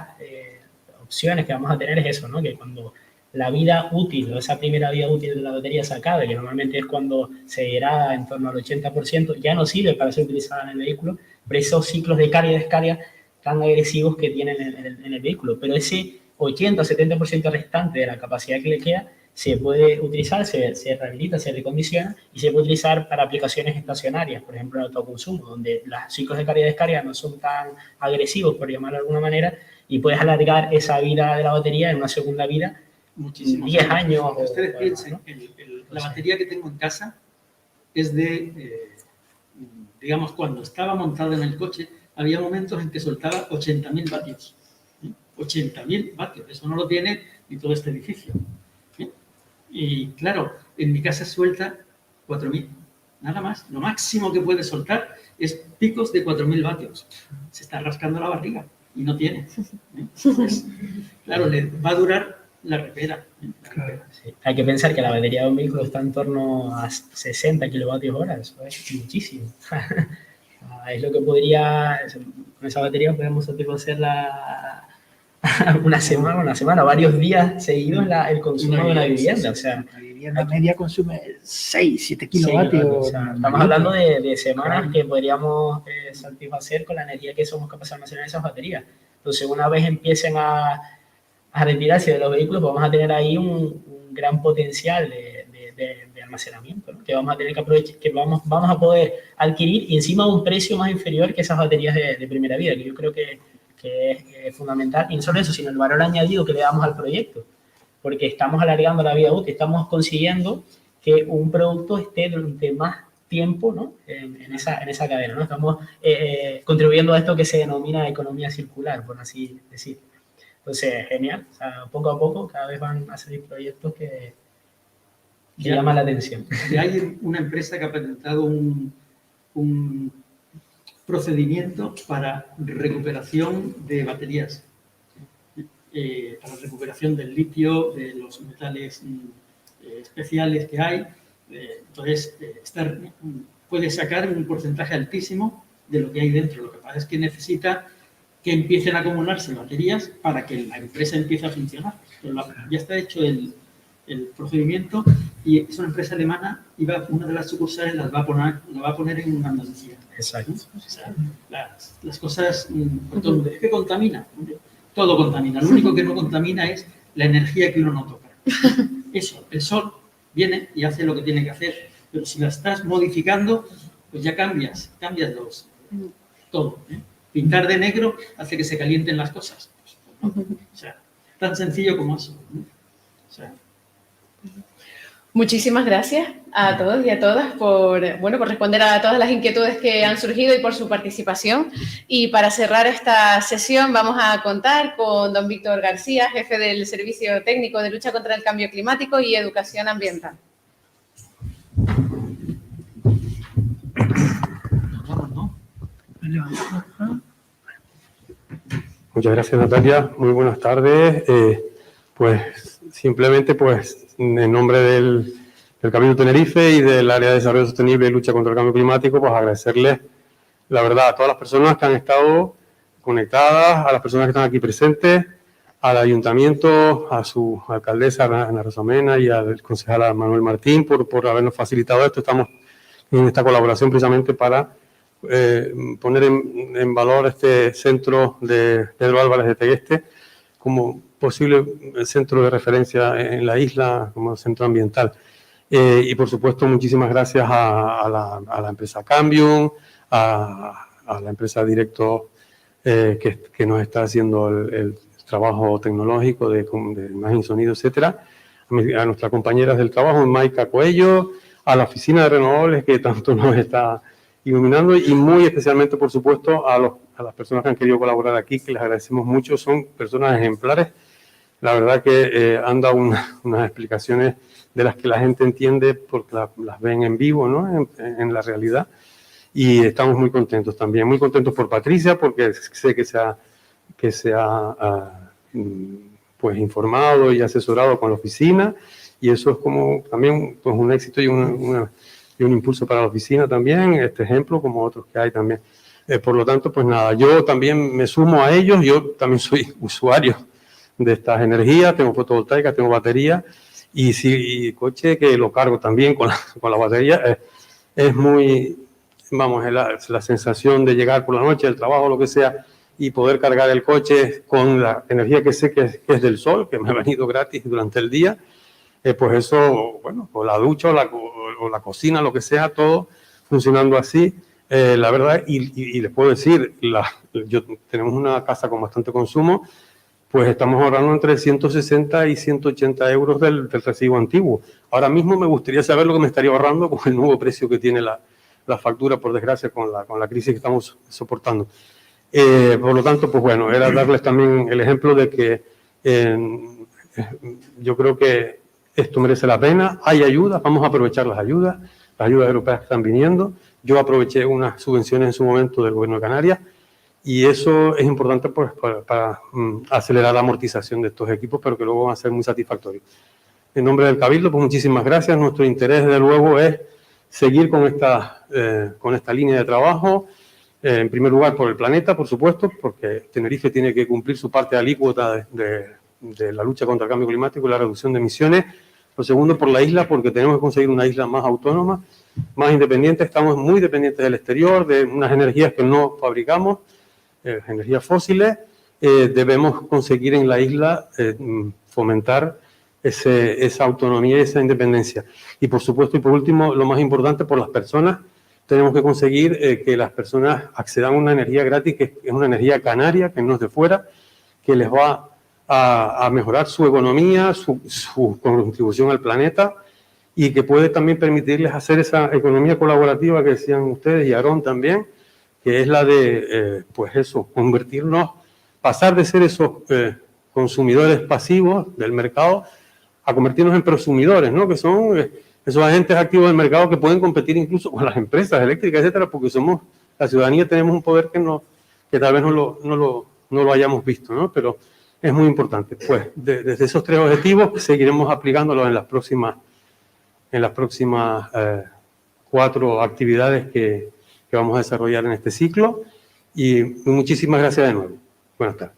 S4: opciones que vamos a tener es eso, ¿no? Que cuando la vida útil, o esa primera vida útil de la batería se acabe, que normalmente es cuando se degrada en torno al 80%, ya no sirve para ser utilizada en el vehículo, por esos ciclos de carga y descarga tan agresivos que tienen en el vehículo. Pero ese 80 o 70% restante de la capacidad que le queda se puede utilizar, se rehabilita, se recondiciona y se puede utilizar para aplicaciones estacionarias, por ejemplo, en el autoconsumo, donde los ciclos de carga y descarga no son tan agresivos, por llamarlo de alguna manera, y puedes alargar esa vida de la batería en una segunda vida,
S5: muchísimo.
S4: 10 años.
S5: Ustedes piensen, ¿no? La batería que tengo en casa es digamos, cuando estaba montada en el coche, había momentos en que soltaba 80.000 vatios. 80.000 vatios, eso no lo tiene ni todo este edificio. Y claro, en mi casa suelta 4.000, nada más. Lo máximo que puede soltar es picos de 4.000 vatios. Se está rascando la barriga y no tiene. Entonces, claro, le va a durar la repera.
S6: Claro.
S4: Sí. Hay que pensar que la batería de un vehículo está en torno a 60 kilovatios hora, eso es muchísimo. Es lo que podría, con esa batería podemos satisfacer una semana, varios días seguidos el consumo de una vivienda. O sea,
S6: La vivienda media consume 6, 7 kilovatios.
S4: O sea, estamos hablando de semanas que podríamos satisfacer con la energía que somos capaces de almacenar en esas baterías. Entonces, una vez empiecen a retirarse de los vehículos, vamos a tener ahí un gran potencial de almacenamiento, ¿no? Que vamos a tener que aprovechar, que vamos a poder adquirir y encima a un precio más inferior que esas baterías de primera vida, que yo creo que es fundamental. Y no solo eso, sino el valor añadido que le damos al proyecto, porque estamos alargando la vida útil, estamos consiguiendo que un producto esté durante más tiempo, ¿no? en esa cadena, ¿no? Estamos contribuyendo a esto que se denomina economía circular, por así decirlo. Entonces, genial. O sea, poco a poco cada vez van a salir proyectos que llaman la atención.
S5: Ya hay una empresa que ha patentado un procedimiento para recuperación de baterías, para recuperación del litio, de los metales especiales que hay. Entonces, puede sacar un porcentaje altísimo de lo que hay dentro. Lo que pasa es que necesita que empiecen a acumularse baterías para que la empresa empiece a funcionar. Pero ya está hecho el procedimiento y es una empresa alemana y una de las sucursales la va a poner en Andalucía.
S3: Exacto.
S5: O sea, las cosas, es que contamina. Todo contamina. Lo único que no contamina es la energía que uno no toca. Eso, el sol viene y hace lo que tiene que hacer. Pero si la estás modificando, pues ya cambias todo. Pintar de negro hace que se calienten las cosas. Pues, ¿no? O sea, tan sencillo como eso. O sea,
S1: muchísimas gracias a todos y a todas por responder a todas las inquietudes que han surgido y por su participación. Y para cerrar esta sesión vamos a contar con don Víctor García, jefe del Servicio Técnico de Lucha contra el Cambio Climático y Educación Ambiental.
S8: Muchas gracias, Natalia. Muy buenas tardes. Pues simplemente, pues en nombre del Cabildo Tenerife y del Área de Desarrollo Sostenible y Lucha contra el Cambio Climático, pues agradecerles, la verdad, a todas las personas que han estado conectadas, a las personas que están aquí presentes, al Ayuntamiento, a su alcaldesa, Ana Rosamena, y al concejal Manuel Martín por habernos facilitado esto. Estamos en esta colaboración precisamente para poner en valor este centro de Pedro Álvarez de Tegueste como posible centro de referencia en la isla, como centro ambiental. Y por supuesto, muchísimas gracias a la empresa Cambium, a la empresa Directo que nos está haciendo el trabajo tecnológico de imagen, sonido, etcétera, a nuestras compañeras del trabajo, Maika Coello, a la Oficina de Renovables que tanto nos está iluminando, y muy especialmente, por supuesto, a las personas que han querido colaborar aquí, que les agradecemos mucho. Son personas ejemplares. La verdad que han dado unas explicaciones de las que la gente entiende porque las ven en vivo, ¿no? En la realidad. Y estamos muy contentos también. Muy contentos por Patricia, porque sé que se ha pues informado y asesorado con la oficina, y eso es como también pues un éxito y un impulso para la oficina también, este ejemplo, como otros que hay también. Por lo tanto, pues nada, yo también me sumo a ellos. Yo también soy usuario de estas energías, tengo fotovoltaica, tengo batería, y coche que lo cargo también con la batería. Es muy, vamos, es la sensación de llegar por la noche del trabajo, lo que sea, y poder cargar el coche con la energía que sé que es del sol, que me ha venido gratis durante el día. Pues eso, bueno, o la ducha o la cocina, lo que sea, todo funcionando así. La verdad, y les puedo decir, tenemos una casa con bastante consumo, pues estamos ahorrando entre 160 y 180 euros del recibo antiguo. Ahora mismo me gustaría saber lo que me estaría ahorrando con el nuevo precio que tiene la factura, por desgracia, con la crisis que estamos soportando. Por lo tanto, pues bueno, era darles también el ejemplo de que yo creo que esto merece la pena. Hay ayudas, vamos a aprovechar las ayudas europeas que están viniendo. Yo aproveché unas subvenciones en su momento del Gobierno de Canarias, y eso es importante pues, para acelerar la amortización de estos equipos, pero que luego van a ser muy satisfactorios. En nombre del Cabildo, pues muchísimas gracias. Nuestro interés, desde luego, es seguir con esta línea de trabajo. En primer lugar, por el planeta, por supuesto, porque Tenerife tiene que cumplir su parte alícuota de la lucha contra el cambio climático y la reducción de emisiones. Lo segundo, por la isla, porque tenemos que conseguir una isla más autónoma, más independiente. Estamos muy dependientes del exterior, de unas energías que no fabricamos, energías fósiles. Debemos conseguir en la isla fomentar esa autonomía y esa independencia. Y por supuesto, y por último, lo más importante, por las personas. Tenemos que conseguir que las personas accedan a una energía gratis, que es una energía canaria, que no es de fuera, que les va a mejorar su economía, su contribución al planeta, y que puede también permitirles hacer esa economía colaborativa que decían ustedes, y Aarón también, que es la de, pues eso, pasar de ser esos consumidores pasivos del mercado a convertirnos en prosumidores, ¿no? Que son esos agentes activos del mercado que pueden competir incluso con las empresas eléctricas, etcétera, porque la ciudadanía tenemos un poder que tal vez no lo hayamos visto, ¿no? Pero es muy importante. Pues desde esos tres objetivos seguiremos aplicándolos en las próximas 4 actividades que que vamos a desarrollar en este ciclo. Y muchísimas gracias de nuevo. Buenas tardes.